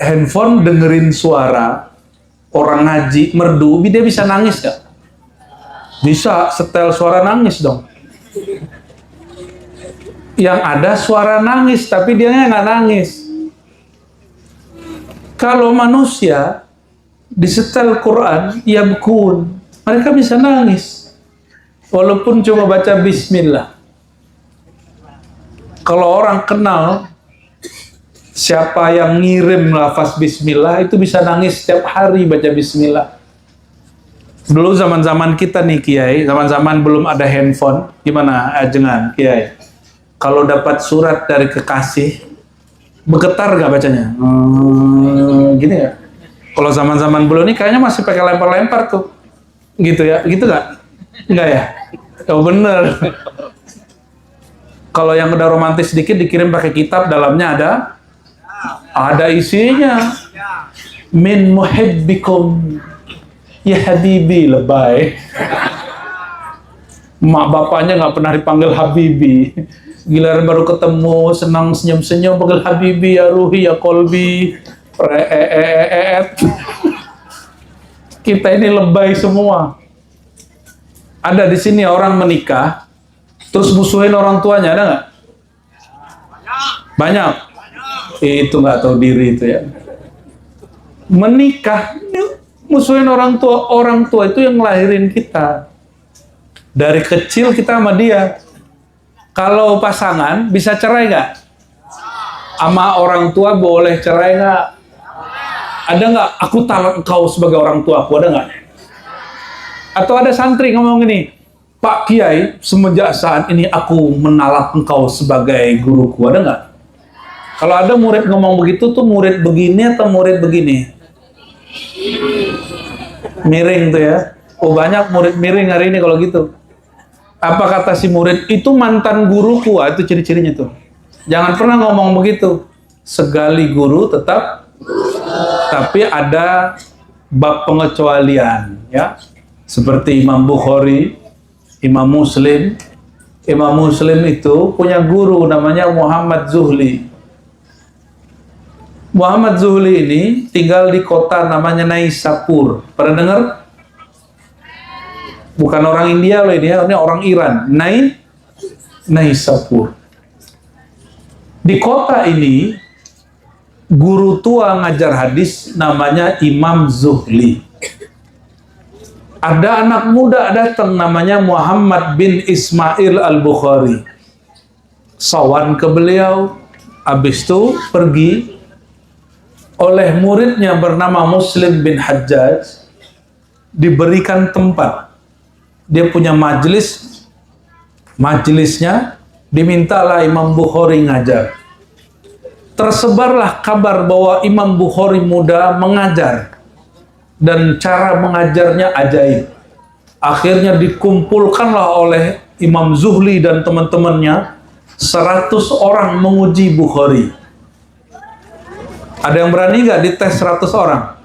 S1: handphone dengerin suara orang ngaji merdu, dia bisa nangis nggak? Bisa setel suara nangis dong. Yang ada suara nangis, tapi dia nggak nangis. Kalau manusia disetel Quran, ya bekun, mereka bisa nangis. Walaupun cuma baca bismillah. Kalau orang kenal siapa yang ngirim lafaz bismillah, itu bisa nangis setiap hari baca bismillah. Dulu zaman-zaman kita nih Kiai, zaman-zaman belum ada handphone, gimana ajengan Kiai? Kalau dapat surat dari kekasih, bergetar gak bacanya? Gini ya. Kalau zaman-zaman belum ini kayaknya masih pakai lempar-lempar tuh. Gitu ya, gitu gak? Enggak ya? Oh bener. Kalau yang udah romantis sedikit dikirim pakai kitab, dalamnya ada isinya. Min muhibbikum ya habibi, lebay. Mak bapaknya nggak pernah dipanggil habibi. Giliran baru ketemu senang senyum-senyum panggil habibi ya ruhi ya kolbi. Kita ini lebay semua. Ada di sini orang menikah, terus musuhin orang tuanya, ada nggak? Banyak. Itu nggak tahu diri itu ya. Menikah, musuhin orang tua itu yang ngelahirin kita. Dari kecil kita sama dia. Kalau pasangan bisa cerai nggak? Sama orang tua boleh cerai nggak? Ada nggak? Aku talak engkau sebagai orang tua aku, ada nggak? Atau ada santri ngomong gini, Pak Kiai, semenjak saat ini aku menalak engkau sebagai guruku, ada nggak? Kalau ada murid ngomong begitu tuh murid begini atau murid begini? Miring tuh ya. Oh banyak murid miring hari ini kalau gitu. Apa kata si murid, itu mantan guruku, itu ciri-cirinya tuh. Jangan pernah ngomong begitu. Segali guru tetap, tapi ada bab pengecualian ya. Seperti Imam Bukhari, Imam Muslim. Imam Muslim itu punya guru namanya Muhammad Zuhli. Muhammad Zuhli ini tinggal di kota namanya Naisapur. Pernah dengar? Bukan orang India loh ini orang Iran. Naisapur. Di kota ini, guru tua ngajar hadis namanya Imam Zuhli. Ada anak muda datang namanya Muhammad bin Ismail al-Bukhari. Sawan ke beliau, habis itu pergi oleh muridnya bernama Muslim bin Hajjaj, diberikan tempat. Dia punya majelisnya, dimintalah Imam Bukhari ngajar. Tersebarlah kabar bahwa Imam Bukhari muda mengajar. Dan cara mengajarnya ajaib. Akhirnya dikumpulkanlah oleh Imam Zuhli dan teman-temannya 100 orang menguji Bukhari. Ada yang berani nggak dites 100 orang?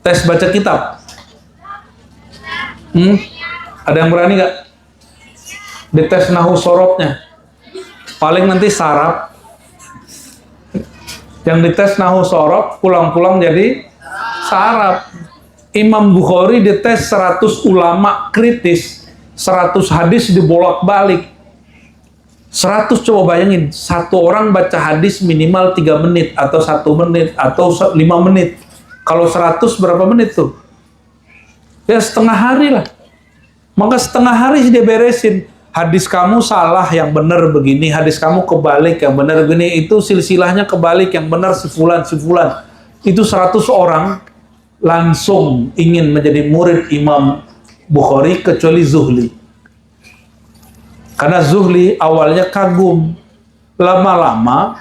S1: Tes baca kitab? Ada yang berani nggak? Dites nahu sorobnya? Paling nanti sarap. Yang dites nahu sorob, pulang-pulang jadi sarap. Imam Bukhari dites 100 ulama kritis, 100 hadis dibolak-balik. 100 coba bayangin, satu orang baca hadis minimal 3 menit atau 1 menit atau 5 menit. Kalau 100 berapa menit tuh? Ya setengah hari lah. Maka setengah hari dia beresin. hadis kamu salah, yang benar begini, hadis kamu kebalik, yang benar begini, itu silsilahnya kebalik, yang benar sefulan. Itu 100 orang langsung ingin menjadi murid Imam Bukhari kecuali Zuhli. Karena Zuhli awalnya kagum. Lama-lama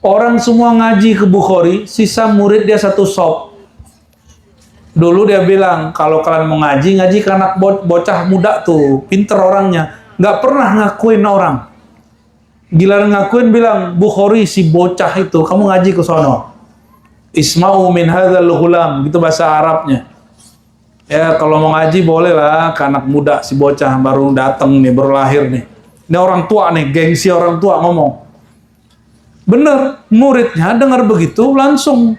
S1: orang semua ngaji ke Bukhari, sisa murid dia 1 sop. Dulu dia bilang, kalau kalian mau ngaji ke anak bocah muda tuh, pinter orangnya, nggak pernah ngakuin orang. Giliran ngakuin bilang, Bukhari si bocah itu, kamu ngaji ke sono. Isma'u min hadzal ghulam, gitu bahasa Arabnya. Ya kalau mau ngaji boleh lah ke anak muda, si bocah baru datang nih, baru lahir nih. Ini orang tua nih, gengsi orang tua ngomong. Bener, muridnya dengar begitu langsung.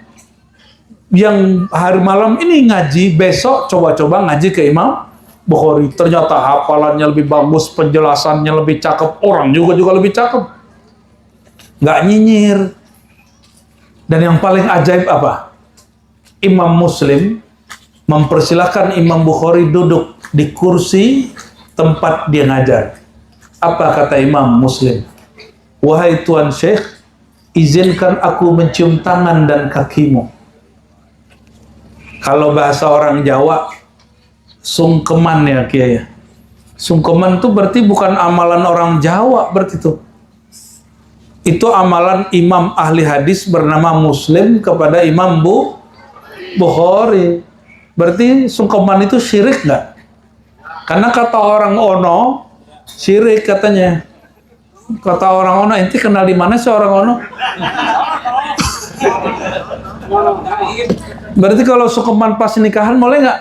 S1: Yang hari malam ini ngaji, besok coba-coba ngaji ke Imam Bukhari. Ternyata hafalannya lebih bagus, penjelasannya lebih cakep, orang juga lebih cakep. Nggak nyinyir. Dan yang paling ajaib apa? Imam Muslim mempersilahkan Imam Bukhari duduk di kursi tempat dia ngajar. Apa kata Imam Muslim? Wahai Tuan Syekh, izinkan aku mencium tangan dan kakimu. Kalau bahasa orang Jawa, sungkeman ya Kiai. Sungkeman itu berarti bukan amalan orang Jawa berarti itu. Itu amalan imam ahli hadis bernama Muslim kepada Imam Bukhari. Berarti sungkeman itu syirik nggak? Karena kata orang ono, syirik katanya. Kata orang ono, ente kenal di mana sih orang ono? Berarti kalau sungkeman pas nikahan boleh nggak?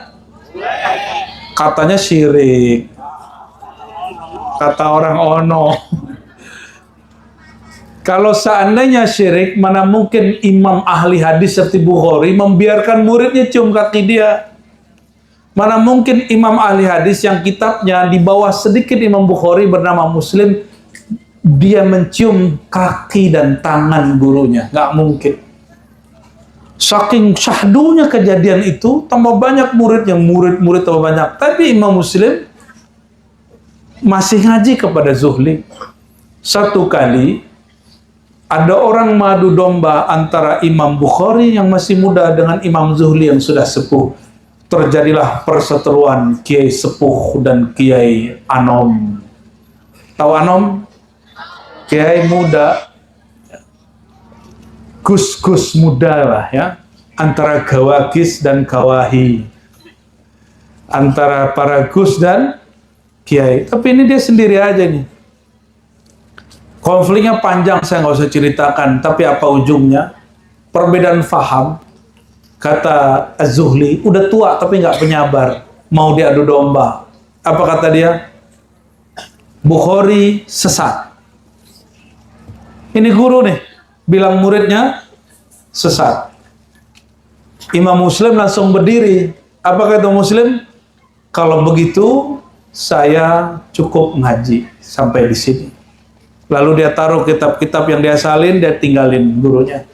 S1: Katanya syirik. Kata orang ono. Kalau seandainya syirik, mana mungkin imam ahli hadis seperti Bukhari membiarkan muridnya cium kaki dia? Mana mungkin imam ahli hadis yang kitabnya di bawah sedikit Imam Bukhari bernama Muslim, dia mencium kaki dan tangan gurunya? Nggak mungkin. Saking syahdunya kejadian itu, tambah banyak muridnya, murid tambah banyak. Tapi Imam Muslim masih ngaji kepada Zuhli. Satu kali, ada orang madu domba antara Imam Bukhari yang masih muda dengan Imam Zuhli yang sudah sepuh. Terjadilah perseteruan Kiai Sepuh dan Kiai Anom. Tahu Anom? Kiai muda, gus-gus muda lah ya, antara gawakis dan kawahi, antara para gus dan kiai. Tapi ini dia sendiri aja nih. Konfliknya panjang, saya nggak usah ceritakan. Tapi apa ujungnya? Perbedaan faham. Kata Az-Zuhli, udah tua tapi nggak penyabar, mau diadu domba. Apa kata dia? Bukhari sesat. Ini guru nih, bilang muridnya sesat. Imam Muslim langsung berdiri. Apa kata Muslim? Kalau begitu, saya cukup ngaji sampai di sini. Lalu dia taruh kitab-kitab yang dia salin, dia tinggalin gurunya.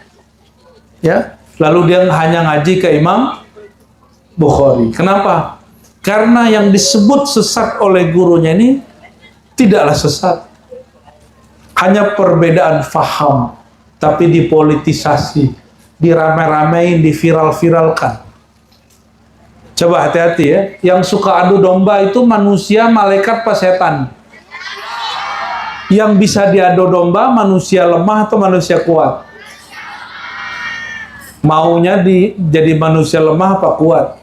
S1: Ya, lalu dia hanya ngaji ke Imam Bukhari. Kenapa? Karena yang disebut sesat oleh gurunya ini tidaklah sesat. Hanya perbedaan faham, tapi dipolitisasi, dirame-ramein, diviral-viralkan. Coba hati-hati ya, yang suka adu domba itu manusia, malaikat, apa setan? Yang bisa diadu domba manusia lemah atau manusia kuat? Maunya jadi manusia lemah apa kuat?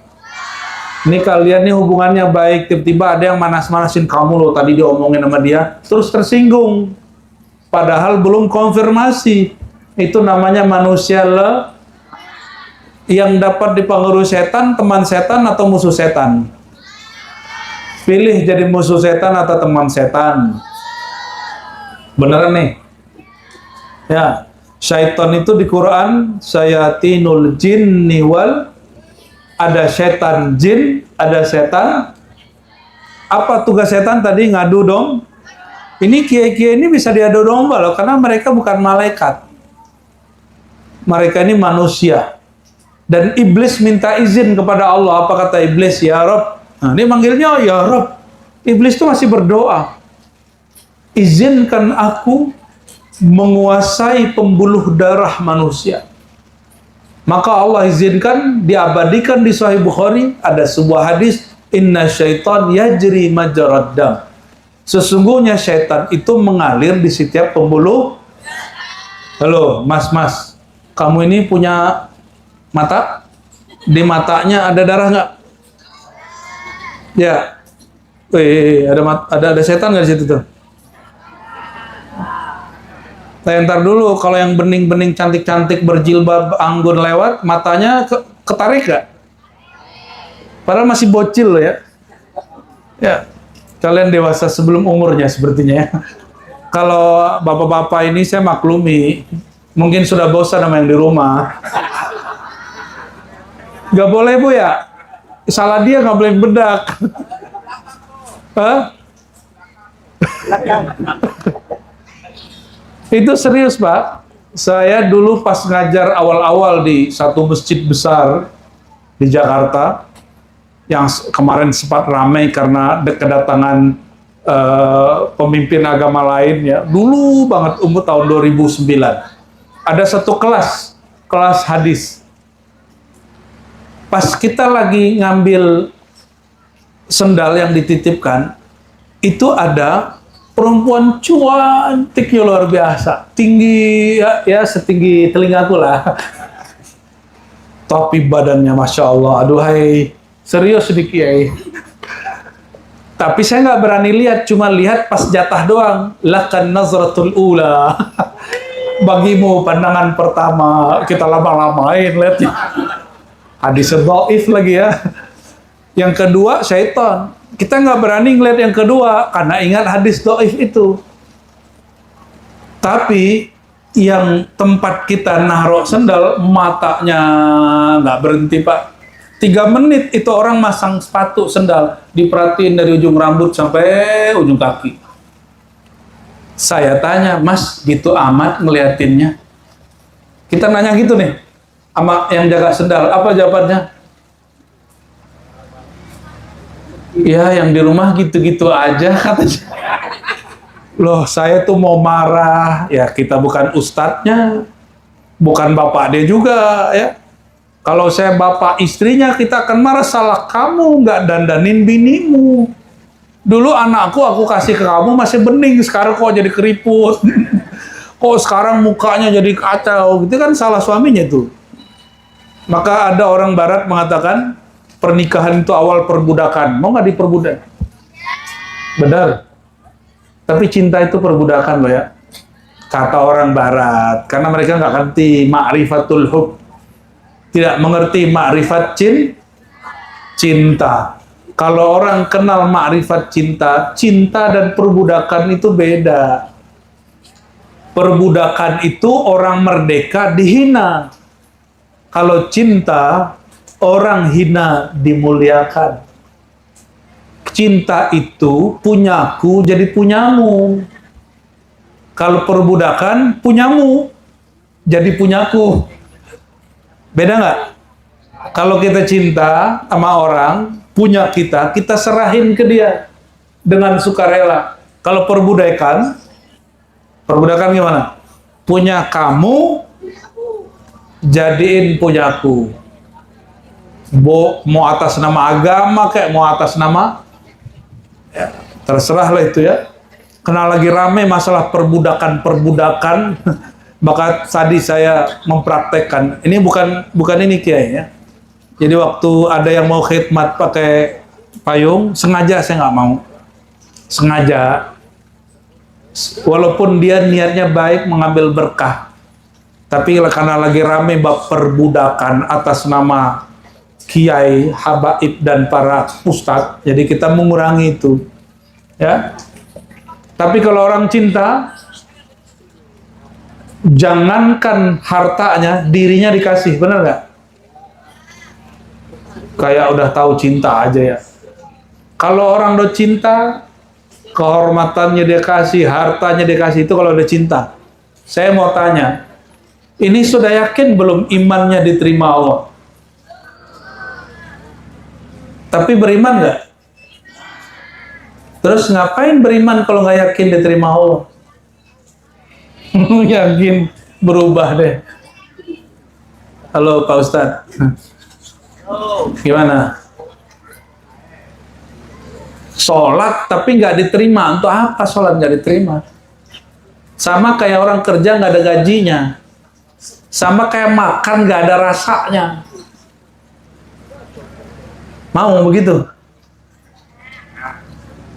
S1: Ini kalian nih hubungannya baik, tiba-tiba ada yang manas-manasin kamu loh, tadi diomongin sama dia, terus tersinggung. Padahal belum konfirmasi. Itu namanya manusia yang dapat dipengaruhi setan, teman setan atau musuh setan. Pilih jadi musuh setan atau teman setan. Beneran nih. Ya, syaitan itu di Quran syayatinul jinni wal, ada setan jin, ada setan. Apa tugas setan tadi? Ngadu dong. Ini kiai-kiai ini bisa diadu domba loh, karena mereka bukan malaikat. Mereka ini manusia. Dan iblis minta izin kepada Allah. Apa kata iblis? Ya Rob. Nah, ini manggilnya ya Rob. Iblis itu masih berdoa. izinkan aku menguasai pembuluh darah manusia. Maka Allah izinkan, diabadikan di Sahih Bukhari, ada sebuah hadis, inna syaitan yajri majrad dam. Sesungguhnya syaitan itu mengalir di setiap pembuluh. Halo, mas, kamu ini punya mata? Di matanya ada darah nggak? Ya. Ada setan nggak di situ tuh? Ntar dulu, kalau yang bening-bening cantik-cantik berjilbab anggun lewat, matanya ketarik gak? Padahal masih bocil loh ya. Ya, kalian dewasa sebelum umurnya sepertinya ya. Kalau bapak-bapak ini saya maklumi, mungkin sudah bosan sama yang di rumah. Gak boleh bu ya? Salah dia gak boleh bedak. Hah? Itu serius Pak. Saya dulu pas ngajar awal-awal di satu masjid besar di Jakarta, yang kemarin sempat ramai karena kedatangan pemimpin agama lain ya. Dulu banget, umur tahun 2009. Ada satu kelas hadis. Pas kita lagi ngambil sendal yang dititipkan, itu ada perempuan cantik ya, luar biasa, tinggi ya setinggi telingaku lah, tapi badannya masya Allah, aduhai, serius sedikit ya. Tapi saya nggak berani lihat, cuma lihat pas jatah doang. Lakan nazratul ula, bagimu pandangan pertama, kita lama-lamain lihatnya. Hadis dhaif lagi ya. Yang kedua syaitan. Kita nggak berani ngeliat yang kedua karena ingat hadis dhaif itu. Tapi yang tempat kita naruh sendal, matanya nggak berhenti Pak. 3 menit itu orang masang sepatu sendal, diperhatiin dari ujung rambut sampai ujung kaki. Saya tanya, Mas, gitu amat ngeliatinnya? Kita nanya gitu nih sama yang jaga sendal, apa jawabannya? Ya, yang di rumah gitu-gitu aja katanya. Loh, saya tuh mau marah. Ya, kita bukan ustadznya, bukan bapak dia juga ya. Kalau saya bapak istrinya, kita akan marah. Salah kamu nggak dandanin binimu. Dulu anakku aku kasih ke kamu masih bening, sekarang kok jadi keriput. Kok sekarang mukanya jadi kacau. Itu kan salah suaminya tuh. Maka ada orang barat mengatakan, pernikahan itu awal perbudakan. Mau nggak diperbudak? Benar. Tapi cinta itu perbudakan loh ya. Kata orang barat. Karena mereka nggak ngerti ma'rifatul hub. Tidak mengerti ma'rifat cinta. Kalau orang kenal ma'rifat cinta, cinta dan perbudakan itu beda. Perbudakan itu orang merdeka dihina. Kalau cinta, orang hina dimuliakan. Cinta itu punyaku jadi punyamu. Kalau perbudakan punyamu jadi punyaku. Beda nggak? Kalau kita cinta sama orang, punya kita serahin ke dia dengan sukarela. Kalau perbudakan gimana? Punya kamu jadiin punyaku. Mau atas nama agama kayak mau atas nama ya, terserah lah itu ya. Kena lagi rame masalah perbudakan maka tadi saya mempraktekkan ini bukan ini Kiai ya. Jadi waktu ada yang mau khidmat pakai payung, sengaja saya nggak mau, sengaja, walaupun dia niatnya baik mengambil berkah, tapi karena lagi rame bab perbudakan atas nama kiai, habaib dan para ustadz, jadi kita mengurangi itu, ya. Tapi kalau orang cinta, jangankan hartanya, dirinya dikasih, benar nggak? Kayak udah tahu cinta aja ya. Kalau orang udah cinta, kehormatannya dia kasih, hartanya dia kasih, itu kalau udah cinta. Saya mau tanya, ini sudah yakin belum imannya diterima Allah? Tapi beriman nggak? Terus ngapain beriman kalau nggak yakin diterima Allah? Yakin berubah deh. Halo Pak Ustadz. Gimana? Sholat tapi nggak diterima. Untuk apa sholat nggak diterima? Sama kayak orang kerja nggak ada gajinya. Sama kayak makan nggak ada rasanya. Mau begitu?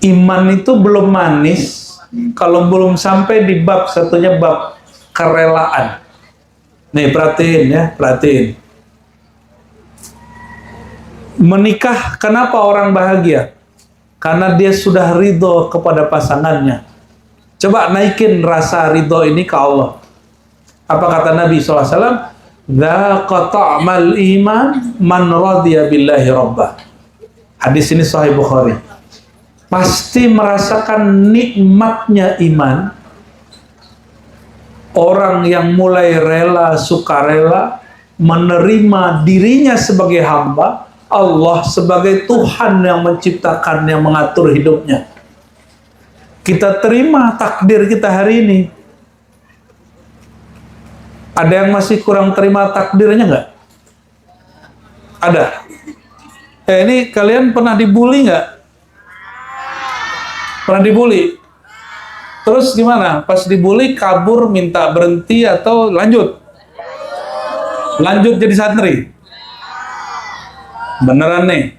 S1: Iman itu belum manis kalau belum sampai di bab satunya, bab kerelaan. Nih perhatiin ya, perhatiin. Menikah, kenapa orang bahagia? Karena dia sudah ridho kepada pasangannya. Coba naikin rasa ridho ini ke Allah. Apa kata Nabi SAW? Dzaqa ta'mal iman man radiya billahi rabbah. Hadis ini Sahih Bukhari. Pasti merasakan nikmatnya iman orang yang mulai rela, sukarela menerima dirinya sebagai hamba, Allah sebagai Tuhan yang menciptakan, yang mengatur hidupnya. Kita terima takdir kita hari ini. Ada yang masih kurang terima takdirnya nggak? Ada. Ini kalian pernah dibully nggak? Pernah dibully? Terus gimana? Pas dibully kabur, minta berhenti atau lanjut? Lanjut jadi santri? Beneran nih?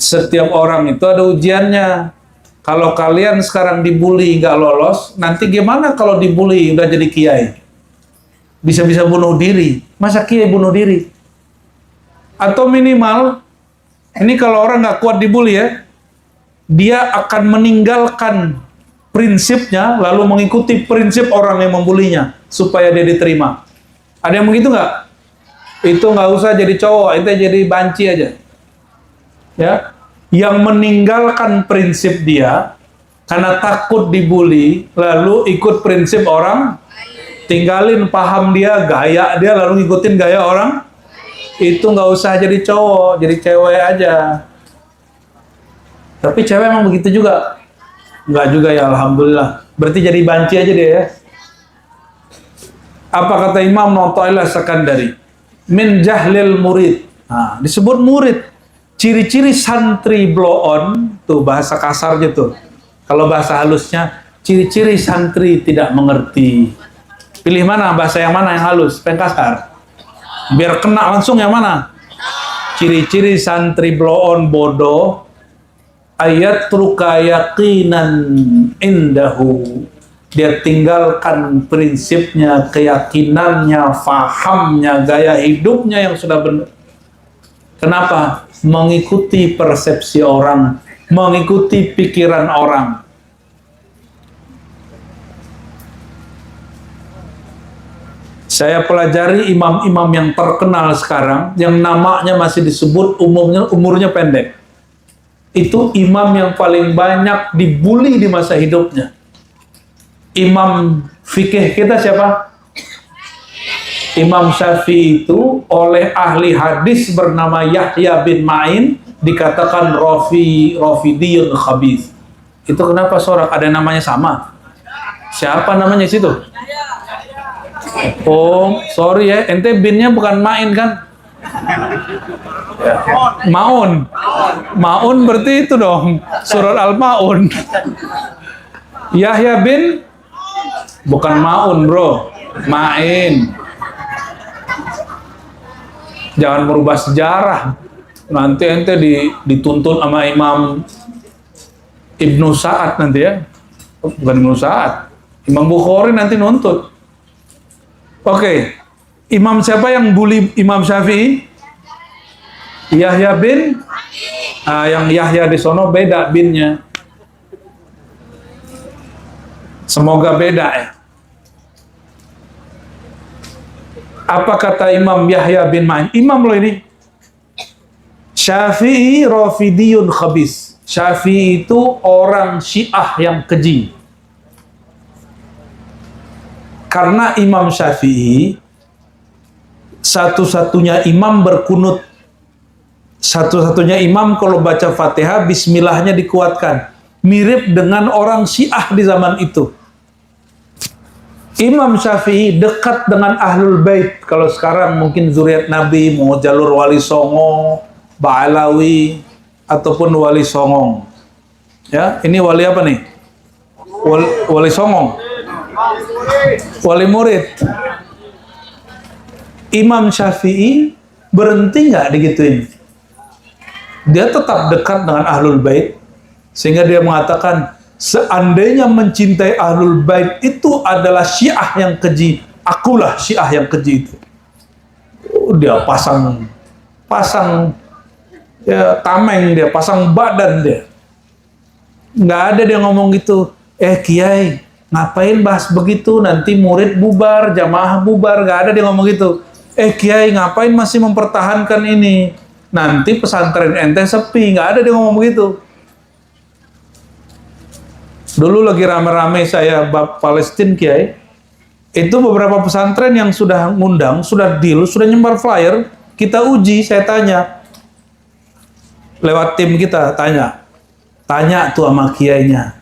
S1: Setiap orang itu ada ujiannya. Kalau kalian sekarang dibully nggak lolos, nanti gimana kalau dibully udah jadi kiai? Bisa-bisa bunuh diri. Masa kiai bunuh diri? Atau minimal, ini kalau orang nggak kuat dibully ya, dia akan meninggalkan prinsipnya lalu mengikuti prinsip orang yang membulinya supaya dia diterima. Ada yang begitu nggak? Itu nggak usah jadi cowok, itu jadi banci aja. Ya, yang meninggalkan prinsip dia karena takut dibully lalu ikut prinsip orang, tinggalin paham dia, gaya dia lalu ngikutin gaya orang, itu nggak usah jadi cowok, jadi cewek aja. Tapi cewek emang begitu juga? Enggak juga ya, alhamdulillah. Berarti jadi banci aja dia ya. Apa kata Imam Athaillah Sakandari? Min jahlil murid. Nah, disebut murid. Ciri-ciri santri blow on, tuh bahasa kasarnya tuh. Kalau bahasa halusnya, ciri-ciri santri tidak mengerti. Pilih mana, bahasa yang mana yang halus, yang kasar? Biar kena langsung yang mana? Ciri-ciri santri blow on bodoh, ayat truka yaqinan indahu, dia tinggalkan prinsipnya, keyakinannya, fahamnya, gaya hidupnya yang sudah benar. Kenapa? Mengikuti persepsi orang, mengikuti pikiran orang. Saya pelajari imam-imam yang terkenal sekarang, yang namanya masih disebut, umurnya pendek. Itu imam yang paling banyak dibully di masa hidupnya. Imam fikih kita siapa? Imam Syafi'i itu oleh ahli hadis bernama Yahya bin Ma'in dikatakan Rafidiyun Khabith. Itu kenapa sorak? Ada namanya sama? Siapa namanya situ? Oh, sorry ya, ente binnya bukan Ma'in kan? Maun. Maun berarti itu dong, surat Al-Maun. Yahya bin, bukan Maun bro, Ma'in. Jangan merubah sejarah. Nanti ente dituntut sama Imam Ibnu Sa'ad nanti ya. Bukan Ibnu Sa'ad, Imam Bukhari nanti nuntut. Oke. Imam siapa yang bully Imam Syafi'i? Yahya bin, yang Yahya di sono beda binnya. Semoga beda ya. Apa kata Imam Yahya bin Ma'in? Imam loh ini. Syafi'i Rafidiyun Khabis. Syafi'i itu orang Syiah yang keji. Karena Imam Syafi'i satu-satunya imam berkunut Satu-satunya imam kalau baca Fatihah, bismillahnya dikuatkan. Mirip dengan orang Syiah di zaman itu. Imam Syafi'i dekat dengan Ahlul Bait. Kalau sekarang mungkin zuriat Nabi, mau jalur Wali Songo, Ba'alawi, ataupun Wali Songong. Ya, ini wali apa nih? Wali Songong. Wali murid. Imam Syafi'i berhenti nggak digituin? Dia tetap dekat dengan Ahlul Bait, sehingga dia mengatakan, seandainya mencintai Ahlul Bait itu adalah Syiah yang keji, akulah Syiah yang keji itu. Dia pasang ya, tameng, dia pasang badan dia. Nggak ada dia ngomong gitu. Kiai, ngapain bahas begitu? Nanti murid bubar, jamaah bubar. Nggak ada dia ngomong gitu. Kiai, ngapain masih mempertahankan ini? Nanti pesantren ente sepi. Nggak ada dia ngomong begitu. Dulu lagi rame-rame saya bab Palestina, Kiai. Itu beberapa pesantren yang sudah ngundang, sudah deal, sudah nyebar flyer. Kita uji, saya tanya. Lewat tim kita, tanya tuh sama kiainya.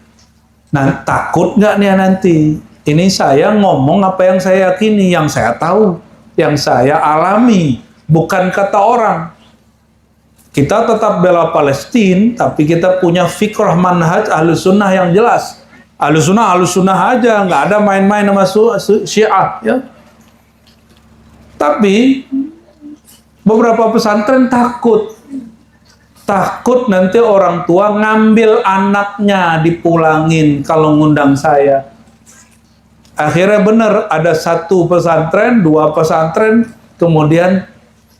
S1: Nah, takut nggak nih nanti? Ini saya ngomong apa yang saya yakini, yang saya tahu, yang saya alami, bukan kata orang. Kita tetap bela Palestina, tapi kita punya fikrah manhaj Ahlus Sunnah yang jelas. Ahlus Sunnah aja, nggak ada main-main sama Syiah. Ya. Tapi beberapa pesantren takut nanti orang tua ngambil anaknya dipulangin kalau ngundang saya. Akhirnya benar, ada satu pesantren, dua pesantren, kemudian,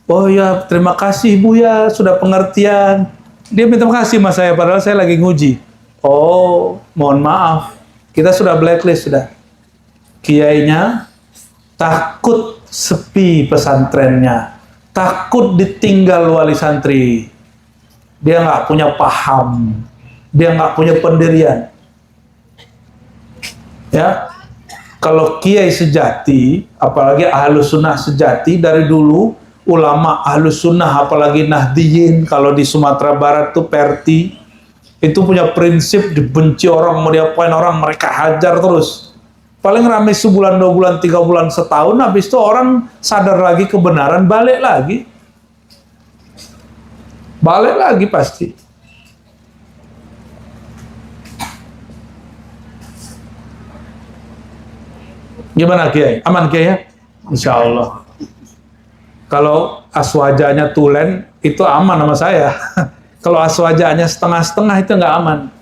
S1: oh ya, terima kasih Bu ya, sudah pengertian. Dia minta kasih sama saya, padahal saya lagi nguji. Oh, mohon maaf, kita sudah blacklist sudah. Kiainya takut sepi pesantrennya, takut ditinggal wali santri. Dia nggak punya paham, dia nggak punya pendirian. Ya, kalau kiai sejati, apalagi Ahlus Sunnah sejati dari dulu, ulama Ahlus Sunnah, apalagi Nahdiyin, kalau di Sumatera Barat tuh Perti, itu punya prinsip dibenci orang, mau diapain orang, mereka hajar terus. Paling ramai sebulan, 2 bulan, 3 bulan, setahun, habis itu orang sadar lagi kebenaran, balik lagi. Balik lagi pasti. Gimana Kiai? Aman Kiai ya? Insya Allah. Kalau aswajanya tulen, itu aman sama saya. Kalau aswajanya setengah-setengah, itu nggak aman.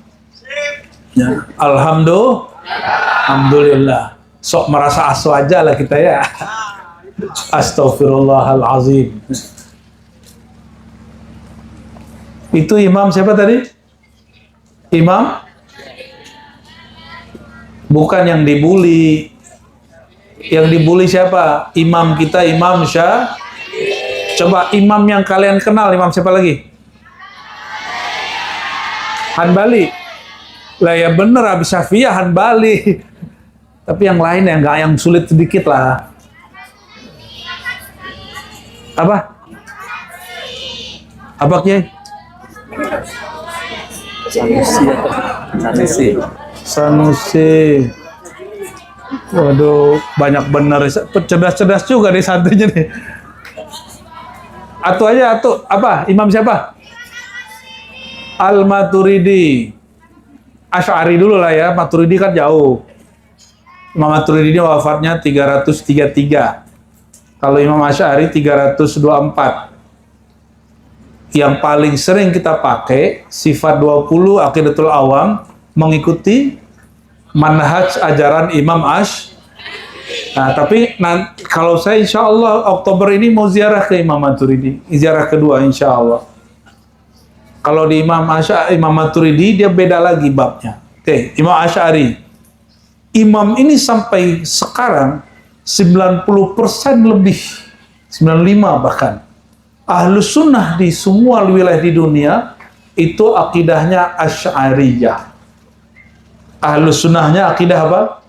S1: Ya. Alhamdulillah. Sok merasa aswaja lah kita ya. Astaghfirullahalazim. Itu imam siapa tadi? Imam? Bukan yang dibully. Yang dibully siapa? Imam kita, Imam Syah. Coba imam yang kalian kenal, imam siapa lagi? Hanbali. Lah ya bener, Abi Syafi'iyah Hanbali. Tapi yang lain ya nggak, yang sulit sedikit lah. Apa? Apa Kiai? Sanusi. Waduh, banyak bener. Cerdas-cerdas juga nih santrinya nih. Atu aja, atu. Apa? Imam siapa? Al-Maturidi. Asy'ari dulu lah ya. Maturidi kan jauh. Imam Maturidi ini wafatnya 333. Kalau Imam Asy'ari 324. Yang paling sering kita pakai sifat 20 Aqidatul Awam, mengikuti manhaj ajaran Imam Ash. Nah, tapi kalau saya insya Allah Oktober ini mau ziarah ke Imam Maturidi, ziarah kedua insya Allah. Kalau di Imam Maturidi dia beda lagi babnya. Oke, Imam Asy'ari. Imam ini sampai sekarang 90% lebih, 95 bahkan. Ahlus Sunnah di semua wilayah di dunia itu akidahnya Asy'ariyah. Ahlus Sunnahnya akidah apa?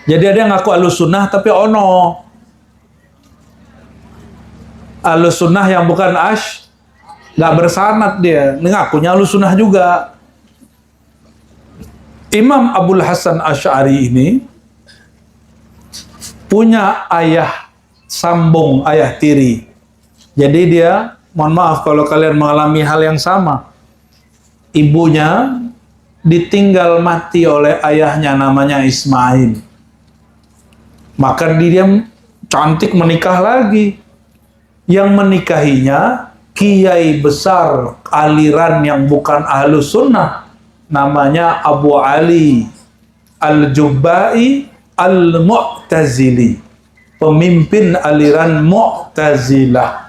S1: Jadi ada yang ngaku Ahlus Sunnah tapi ono. Ahlus Sunnah yang bukan nggak bersanad dia, ngakunya Ahlussunnah juga. Imam Abul Hasan Asy'ari ini punya ayah sambung, ayah tiri. Jadi dia, mohon maaf kalau kalian mengalami hal yang sama. Ibunya ditinggal mati oleh ayahnya namanya Ismail. Maka dia cantik menikah lagi. Yang menikahinya kiai besar aliran yang bukan Ahlus Sunnah. Namanya Abu Ali Al-Jubba'i Al-Mu'tazili, pemimpin aliran Mu'tazilah.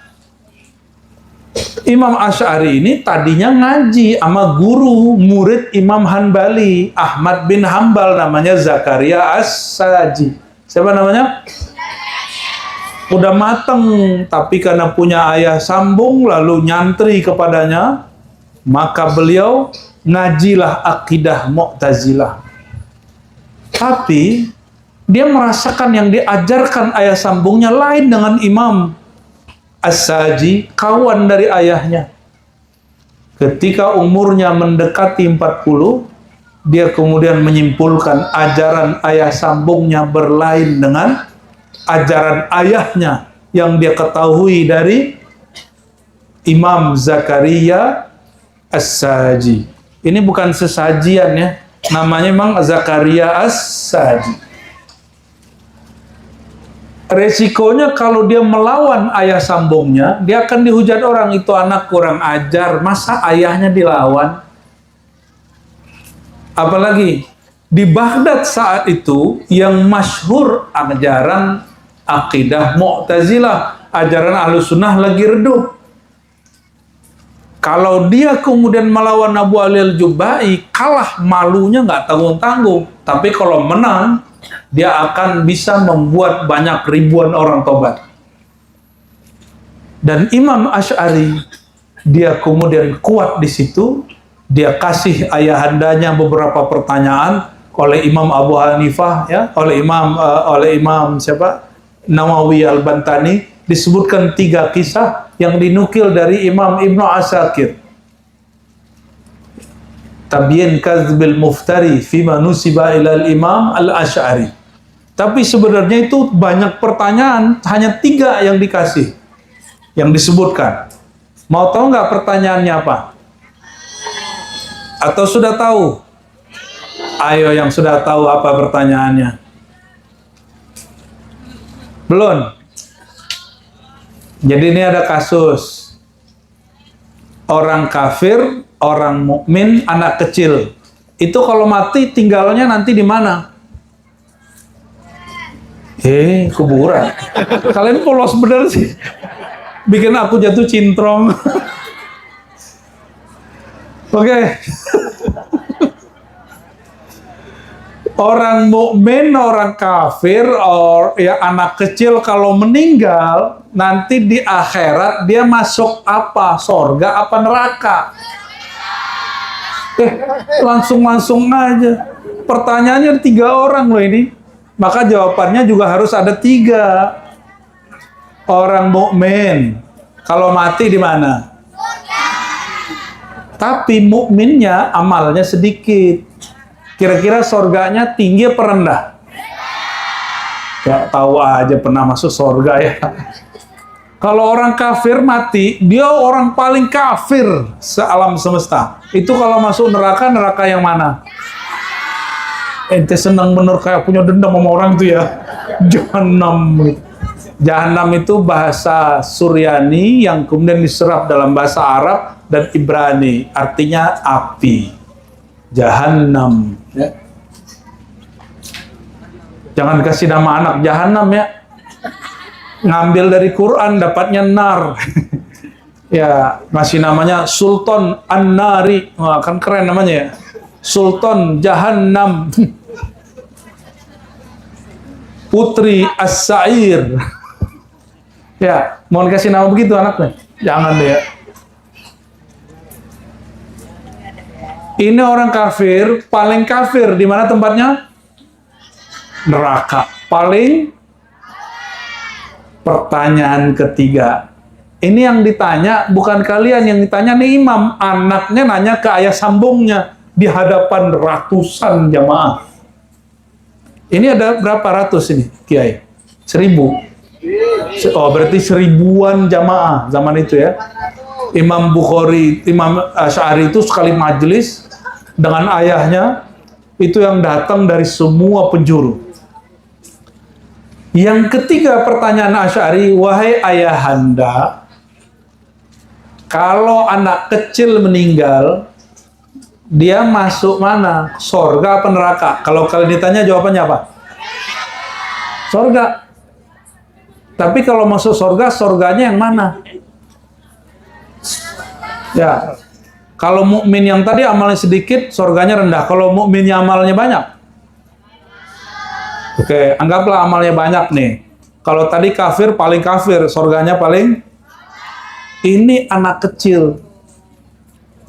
S1: Imam Asy'ari ini tadinya ngaji sama guru murid Imam Hanbali, Ahmad bin Hambal, namanya Zakaria As-Saji. Siapa namanya? Udah mateng, tapi karena punya ayah sambung lalu nyantri kepadanya, maka beliau ngajilah akidah Mu'tazilah. Tapi dia merasakan yang diajarkan ayah sambungnya lain dengan Imam As-Saji, kawan dari ayahnya. Ketika umurnya mendekati 40, dia kemudian menyimpulkan ajaran ayah sambungnya berlain dengan ajaran ayahnya yang dia ketahui dari Imam Zakaria As-Saji. Ini bukan sesajian ya, namanya memang Zakaria As-Saji. Resikonya kalau dia melawan ayah sambungnya, dia akan dihujat orang, itu anak kurang ajar, masa ayahnya dilawan? Apalagi di Baghdad saat itu yang masyhur ajaran akidah Mu'tazilah, ajaran Ahlussunnah lagi redup. Kalau dia kemudian melawan Abu Ali Al-Jubba'i, kalah malunya nggak tanggung-tanggung. Tapi kalau menang, dia akan bisa membuat banyak ribuan orang tobat. Dan Imam Asy'ari, dia kemudian kuat di situ. Dia kasih ayahandanya beberapa pertanyaan oleh Imam Abu Hanifah, ya, oleh Imam siapa? Nawawi Al-Bantani. Disebutkan 3 kisah yang dinukil dari Imam Ibnu Asakir. Tabyin Kadzbil Muftari fima nusiba ilal Imam Al-Asy'ari. Tapi sebenarnya itu banyak pertanyaan, hanya 3 yang dikasih, yang disebutkan. Mau tahu nggak pertanyaannya apa? Atau sudah tahu? Ayo yang sudah tahu apa pertanyaannya. Belum? Jadi ini ada kasus orang kafir, orang mukmin, anak kecil. Itu kalau mati tinggalnya nanti di mana? Kuburan. Kalian polos bener sih. Bikin aku jatuh cintrong. Oke. Orang mukmin, orang kafir, ya anak kecil kalau meninggal nanti di akhirat dia masuk apa? Sorga apa neraka? Langsung aja. Pertanyaannya 3 orang loh ini. Maka jawabannya juga harus ada 3. Orang mukmin kalau mati di mana? Tapi mukminnya amalnya sedikit. Kira-kira sorganya tinggi apa rendah? Gak tahu aja pernah masuk sorga ya. Kalau orang kafir mati, dia orang paling kafir sealam semesta. Itu kalau masuk neraka, neraka yang mana? Ente senang bener kayak punya dendam sama orang itu ya. Jahannam. Jahannam itu bahasa Suryani yang kemudian diserap dalam bahasa Arab dan Ibrani. Artinya api. Jahannam, ya. Jangan kasih nama anak Jahannam ya. Ngambil dari Quran dapatnya nar. Ya, masih namanya Sultan An-Nari. Wah, kan keren namanya ya. Sultan Jahannam. Putri As-Sa'ir. Ya, mau kasih nama begitu anaknya? Jangan deh ya. Ini orang kafir, paling kafir di mana tempatnya? Neraka. Pertanyaan ketiga, Ini yang ditanya bukan kalian, yang ditanya nih imam. Anaknya nanya ke ayah sambungnya di hadapan ratusan jamaah. Ini ada berapa ratus ini, Kiai? 1000. Oh, berarti 1000-an jamaah zaman itu ya. Imam Bukhari, Imam Asy'ari itu sekali majelis dengan ayahnya itu yang datang dari semua penjuru. Yang ketiga pertanyaan Asy'ari, wahai ayahanda, kalau anak kecil meninggal, dia masuk mana? Sorga apa neraka? Kalau kalian ditanya jawabannya apa? Sorga. Tapi kalau masuk sorga, sorganya yang mana? Ya. Kalau mukmin yang tadi amalnya sedikit, sorganya rendah. Kalau mukminnya amalnya banyak. Oke, anggaplah amalnya banyak nih. Kalau tadi kafir, paling kafir, sorganya paling. Ini anak kecil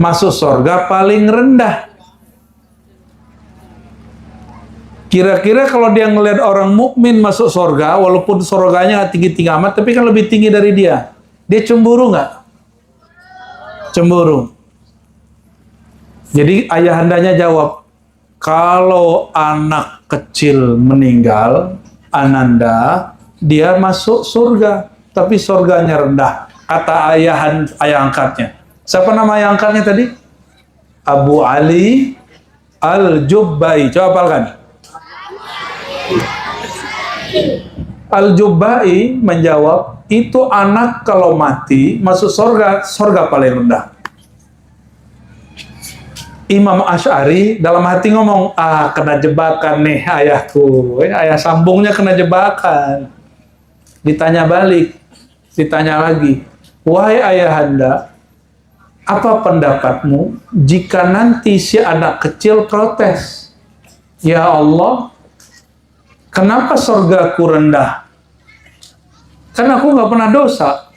S1: masuk surga paling rendah. Kira-kira kalau dia ngelihat orang mukmin masuk surga, walaupun surganya nggak tinggi-tinggi amat, tapi kan lebih tinggi dari dia cemburu nggak? Cemburu. Jadi ayahandanya jawab, kalau anak kecil meninggal, Ananda, dia masuk surga, tapi surganya rendah. Kata ayah angkatnya. Siapa nama ayah angkatnya tadi? Abu Ali Al-Jubbai. Coba hafalkan. Al-Jubbai menjawab, itu anak kalau mati masuk surga, surga paling rendah. Imam Asy'ari dalam hati ngomong, kena jebakan nih ayahku. Ayah sambungnya kena jebakan. Ditanya balik, ditanya lagi. Wahai ayahanda, apa pendapatmu jika nanti si anak kecil protes? Ya Allah, kenapa surgaku rendah? Kan aku nggak pernah dosa.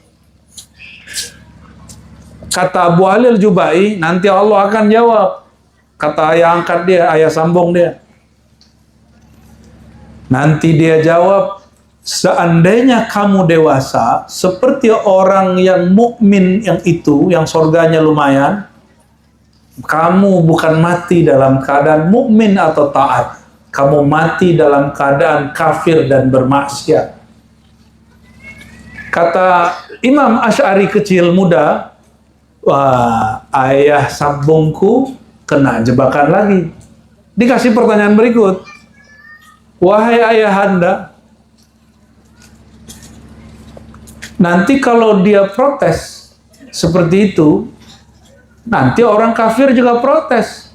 S1: Kata Abu Ali Al-Jubbai, nanti Allah akan jawab. Kata ayah angkat dia, ayah sambung dia. Nanti dia jawab, seandainya kamu dewasa seperti orang yang mukmin yang itu, yang surganya lumayan, kamu bukan mati dalam keadaan mukmin atau taat, kamu mati dalam keadaan kafir dan bermaksiat. Kata Imam Asy'ari kecil muda, wah, ayah sambungku kena jebakan lagi. Dikasih pertanyaan berikut, wahai ayahanda, nanti kalau dia protes seperti itu, nanti orang kafir juga protes.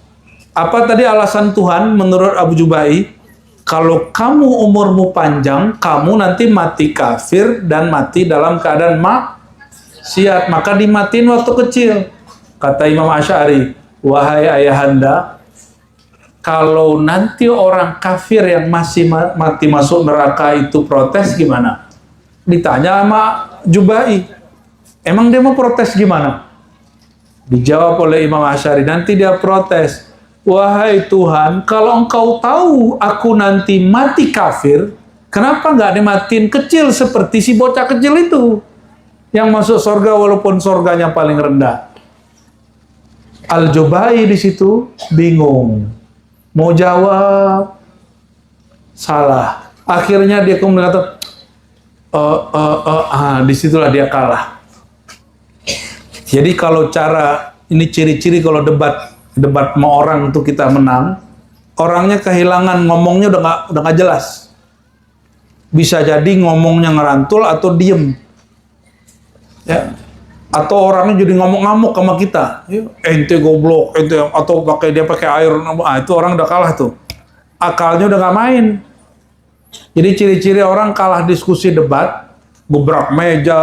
S1: Apa tadi alasan Tuhan menurut Abu Jubbai? Kalau kamu umurmu panjang, kamu nanti mati kafir dan mati dalam keadaan maksiat, maka dimatiin waktu kecil. Kata Imam Asy'ari, wahai ayahanda, kalau nanti orang kafir yang masih mati masuk neraka itu protes gimana? Ditanya sama Jubbai, emang dia mau protes gimana? Dijawab oleh Imam Asy'ari, nanti dia protes, wahai Tuhan, kalau engkau tahu aku nanti mati kafir, kenapa nggak dimatiin kecil seperti si bocah kecil itu yang masuk surga walaupun surganya paling rendah? Al-Jubbai di situ bingung, mau jawab, salah. Akhirnya dia kemudian mengatakan, disitulah dia kalah. Jadi kalau cara ini ciri-ciri kalau debat sama orang untuk kita menang, orangnya kehilangan, ngomongnya udah nggak jelas. Bisa jadi ngomongnya ngerantul atau diem, ya. Atau orangnya jadi ngomong-ngamuk sama kita, ente goblok, ente, atau dia pakai air, itu orang udah kalah tuh. Akalnya udah nggak main. Jadi ciri-ciri orang kalah diskusi debat, gebrak meja,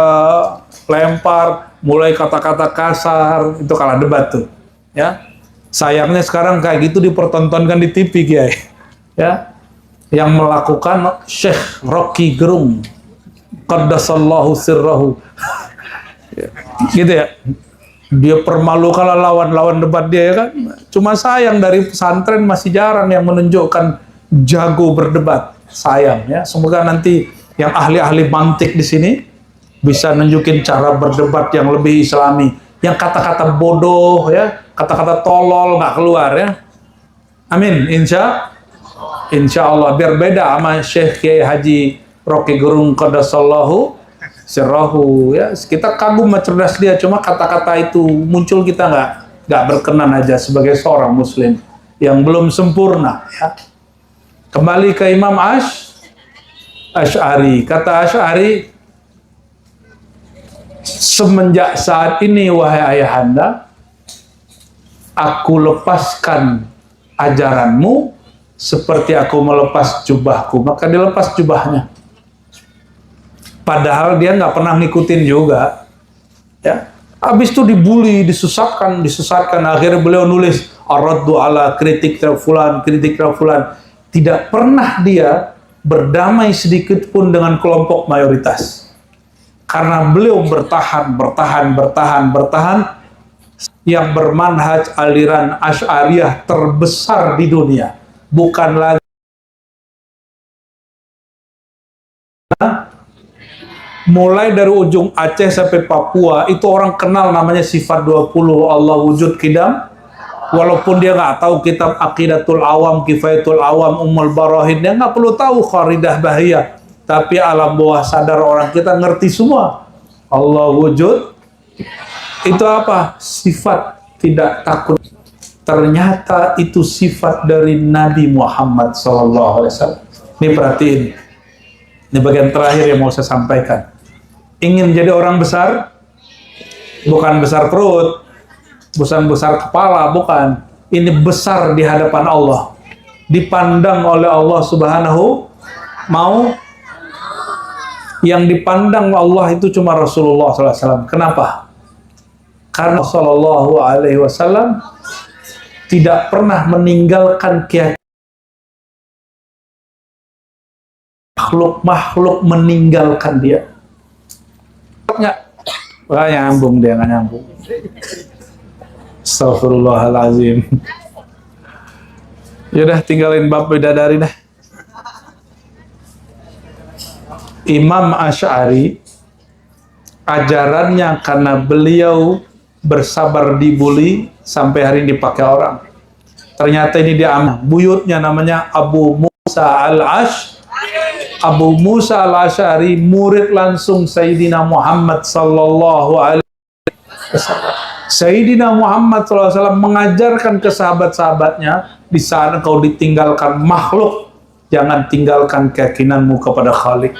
S1: lempar, mulai kata-kata kasar, itu kalah debat tuh, ya. Sayangnya sekarang kayak gitu dipertontonkan di TV, Kiai, ya. Yang melakukan Syekh Rocky Gerung, qaddasallahu sirrahu, gitu ya. Dia permalukan lawan debat dia, ya kan. Cuma sayang dari pesantren masih jarang yang menunjukkan jago berdebat. Sayang, ya. Semoga nanti yang ahli-ahli mantik di sini bisa nunjukin cara berdebat yang lebih islami, yang kata-kata bodoh ya, kata-kata tolol nggak keluar ya. Amin, insya Allah, biar beda sama Syekh Kiai Haji Rocky Gerung Qadasallahu sirrahu ya. Kita kagum sama cerdas dia, cuma kata-kata itu muncul kita nggak berkenan aja sebagai seorang muslim yang belum sempurna ya. Kembali ke Imam Asy'ari. Kata Asy'ari, semenjak saat ini wahai ayahanda, aku lepaskan ajaranmu seperti aku melepas jubahku. Maka dilepas jubahnya. Padahal dia nggak pernah ngikutin juga. Ya. Habis itu dibully, disesatkan. Akhirnya beliau nulis ar-raddu ala kritik fulan. Tidak pernah dia berdamai sedikit pun dengan kelompok mayoritas. Karena beliau bertahan yang bermanhaj aliran Asy'ariyah terbesar di dunia. Bukan lagi mulai dari ujung Aceh sampai Papua, itu orang kenal namanya sifat 20 Allah wujud kidam. Walaupun dia nggak tahu kitab Aqidatul Awam, Kifayatul Awam, Ummul Barahin, dia nggak perlu tahu Kharidah Bahiyah. Tapi alam bawah sadar orang kita ngerti semua. Allah wujud, itu apa? Sifat tidak takut. Ternyata itu sifat dari Nabi Muhammad SAW. Ini perhatiin. Ini bagian terakhir yang mau saya sampaikan. Ingin jadi orang besar, bukan besar perut, bukan besar kepala, bukan. Ini besar di hadapan Allah. Dipandang oleh Allah Subhanahu, mau yang dipandang Allah itu cuma Rasulullah SAW. Kenapa? Karena Sallallahu Alaihi Wasallam tidak pernah meninggalkan keyakinan makhluk meninggalkan dia. Nggak nyambung dia, nggak nyambung. Astagfirullahaladzim. Yaudah, tinggalin bab bidadari dah. Imam Asy'ari, ajarannya karena beliau bersabar dibully sampai hari ini dipakai orang. Ternyata ini dia buyutnya namanya Abu Musa al-Asy'ari, murid langsung Sayyidina Muhammad sallallahu alaihi wasallam. Sayyidina Muhammad sallallahu alaihi wasallam mengajarkan ke sahabat-sahabatnya, di saat engkau ditinggalkan makhluk, jangan tinggalkan keyakinanmu kepada Khalik.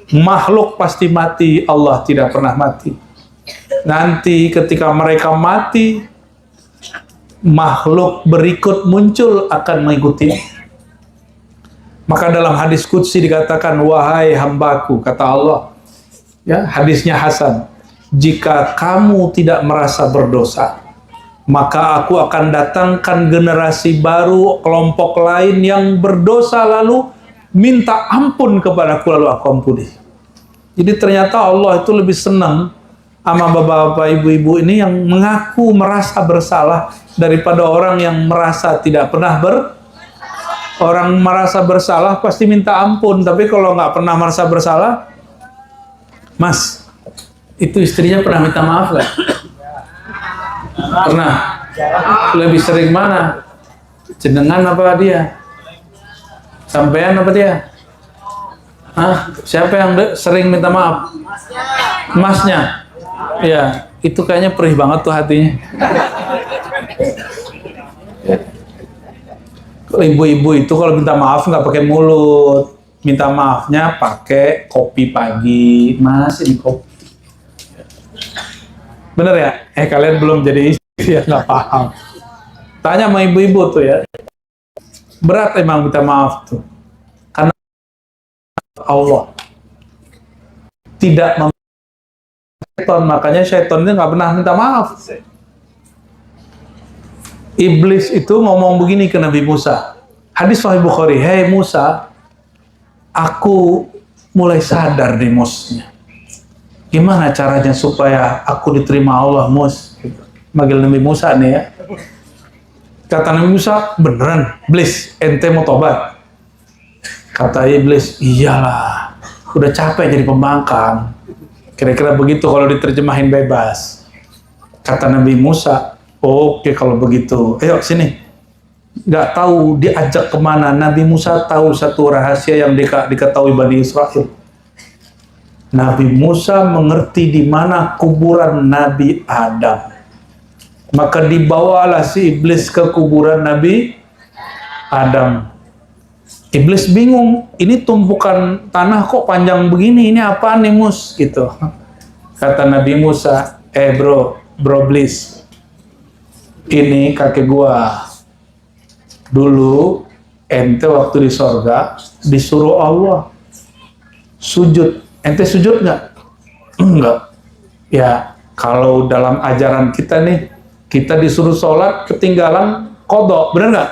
S1: Makhluk pasti mati, Allah tidak pernah mati. Nanti ketika mereka mati, makhluk berikut muncul akan mengikuti. Maka dalam hadis qudsi dikatakan, wahai hambaku, kata Allah, ya, hadisnya Hasan, jika kamu tidak merasa berdosa, maka aku akan datangkan generasi baru, kelompok lain yang berdosa lalu minta ampun kepadaku, lalu aku ampuni. Jadi ternyata Allah itu lebih senang sama bapak-bapak, ibu-ibu ini yang mengaku merasa bersalah daripada orang yang merasa tidak pernah Orang merasa bersalah pasti minta ampun, tapi kalau nggak pernah merasa bersalah, Mas, itu istrinya pernah minta maaf nggak? Pernah. Lebih sering mana? Jenengan apa dia? Sampean apa dia? Hah? Siapa yang sering minta maaf? Masnya. Ya, itu kayaknya perih banget tuh hatinya. Ibu-ibu itu kalau minta maaf nggak pakai mulut, minta maafnya pakai kopi pagi. Mas, ini kopi. Bener ya? Kalian belum jadi istri ya, nggak paham. Tanya sama ibu-ibu tuh ya. Berat emang minta maaf tuh. Karena Allah tidak syaitan, makanya syaitan itu nggak pernah minta maaf. Iblis itu ngomong begini ke Nabi Musa. Hadis Sahih Bukhari, hei Musa, aku mulai sadar nih Musnya. Gimana caranya supaya aku diterima Allah, Mus? Manggil Nabi Musa nih ya. Kata Nabi Musa, beneran, Iblis, ente mau tobat? Kata Iblis, iyalah, udah capek jadi pembangkang. Kira-kira begitu kalau diterjemahin bebas. Kata Nabi Musa, oke kalau begitu, ayo sini. Nggak tahu diajak kemana. Nabi Musa tahu satu rahasia yang diketahui Bani Israel. Nabi Musa mengerti di mana kuburan Nabi Adam. Maka dibawalah si iblis ke kuburan Nabi Adam. Iblis bingung, ini tumpukan tanah kok panjang begini, ini apaan nih Mus? Gitu. Kata Nabi Musa, bro please, ini kakek gua. Dulu ente waktu di sorga disuruh Allah sujud, ente sujud nggak? Enggak. Ya kalau dalam ajaran kita nih, kita disuruh sholat ketinggalan kodok, bener nggak?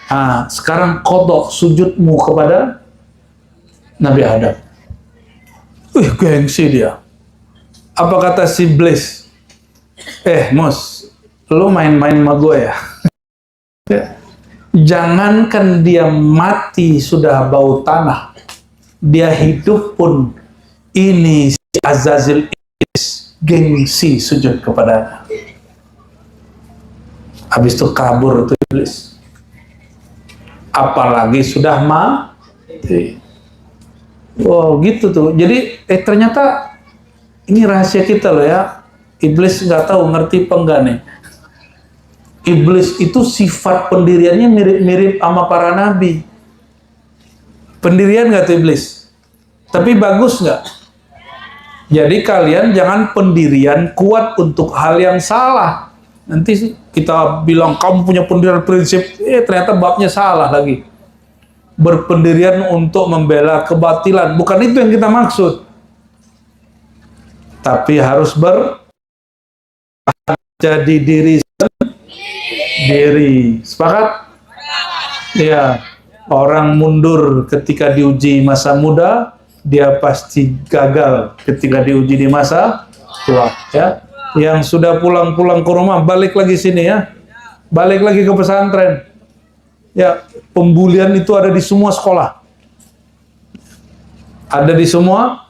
S1: Nah, sekarang kodok sujudmu kepada Nabi Adam. Gengsi dia. Apa kata si iblis? Mus, lu main-main sama gue ya? Jangankan dia mati sudah bau tanah, dia hidup pun ini si Azazil iblis gengsi sujud kepada. Habis itu kabur tuh iblis. Apalagi sudah mati. Wow, gitu tuh. Jadi ternyata ini rahasia kita loh ya. Iblis nggak tahu ngerti apa enggak nih. Iblis itu sifat pendiriannya mirip-mirip sama para nabi. Pendirian nggak tuh iblis? Tapi bagus nggak? Jadi kalian jangan pendirian kuat untuk hal yang salah. Nanti kita bilang kamu punya pendirian prinsip, ternyata babnya salah lagi. Berpendirian untuk membela kebatilan, bukan itu yang kita maksud. Tapi harus jadi diri sendiri. Sepakat? Ya. Orang mundur ketika diuji masa muda, dia pasti gagal ketika diuji di masa tua. Ya. Yang sudah pulang-pulang ke rumah, balik lagi sini ya. Balik lagi ke pesantren. Ya, pembulian itu ada di semua sekolah. Ada di semua.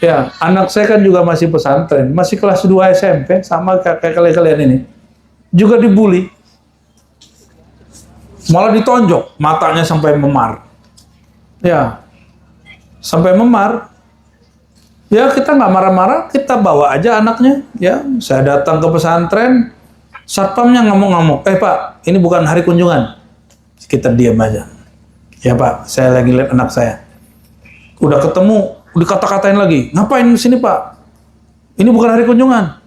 S1: Ya, anak saya kan juga masih pesantren, masih kelas 2 SMP, sama kayak kalian ini. Juga dibully. Malah ditonjok, matanya sampai memar. Ya, sampai memar. Ya, kita nggak marah-marah, kita bawa aja anaknya. Ya, saya datang ke pesantren, satpamnya ngamuk-ngamuk. Pak, ini bukan hari kunjungan. Kita diam aja. Ya Pak, saya lagi lihat anak saya. Udah ketemu, dikata-katain lagi. Ngapain di sini Pak? Ini bukan hari kunjungan.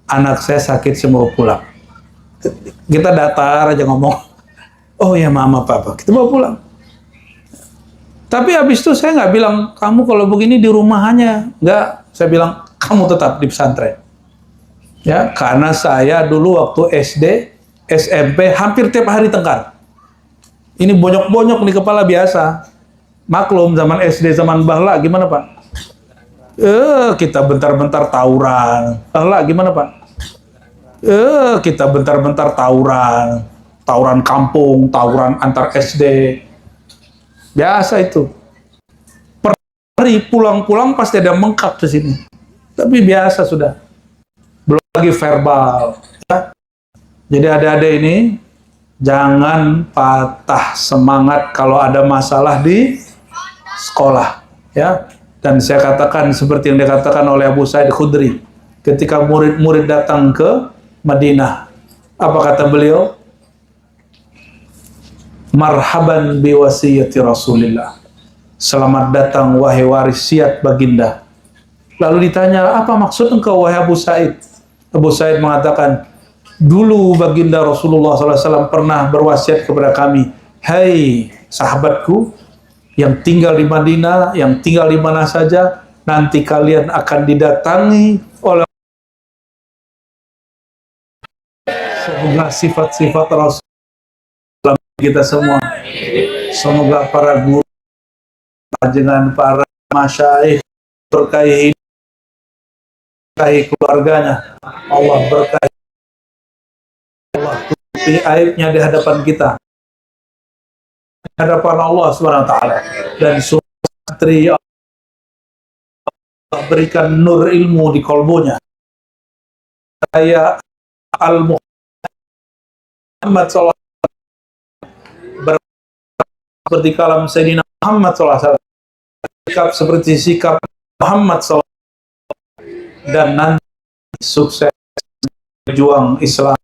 S1: Anak saya sakit, saya mau pulang. Kita datar aja ngomong. Oh ya mama papa, kita bawa pulang. Tapi habis itu saya nggak bilang, kamu kalau begini di rumah aja. Nggak, saya bilang, kamu tetap di pesantren. Ya, karena saya dulu waktu SD, SMP, hampir tiap hari tengkar. Ini bonyok-bonyok di kepala biasa. Maklum, zaman SD, zaman bahla, gimana Pak? Kita bentar-bentar tawuran. Bahla, gimana Pak? Kita bentar-bentar tawuran. Tawuran kampung, tawuran antar SD. Biasa itu. Per hari pulang-pulang pasti ada mengkap di sini. Tapi biasa sudah. Belum lagi verbal. Ya. Jadi adik-adik ini jangan patah semangat kalau ada masalah di sekolah. Ya. Dan saya katakan seperti yang dikatakan oleh Abu Sa'id Khudri ketika murid-murid datang ke Madinah. Apa kata beliau? Marhaban biwasiyati Rasulillah. Selamat datang wahai wasiat baginda. Lalu ditanya, apa maksud engkau wahai Abu Sa'id? Abu Sa'id mengatakan, dulu baginda Rasulullah SAW pernah berwasiat kepada kami, hai sahabatku yang tinggal di Madinah, yang tinggal di mana saja, nanti kalian akan didatangi oleh semoga sifat-sifat Rasul kita semua. Semoga para guru, dengan para masyaikh berkahi keluarganya, Allah berkahi, Allah tutupi aibnya di hadapan kita, di hadapan Allah Subhanahu wa taala, dan santri berikan nur ilmu di kolbunya. Saya Al-Muhammad SAW seperti kalam Sayyidina Muhammad SAW, sikap seperti sikap Muhammad SAW, dan nanti sukses berjuang Islam.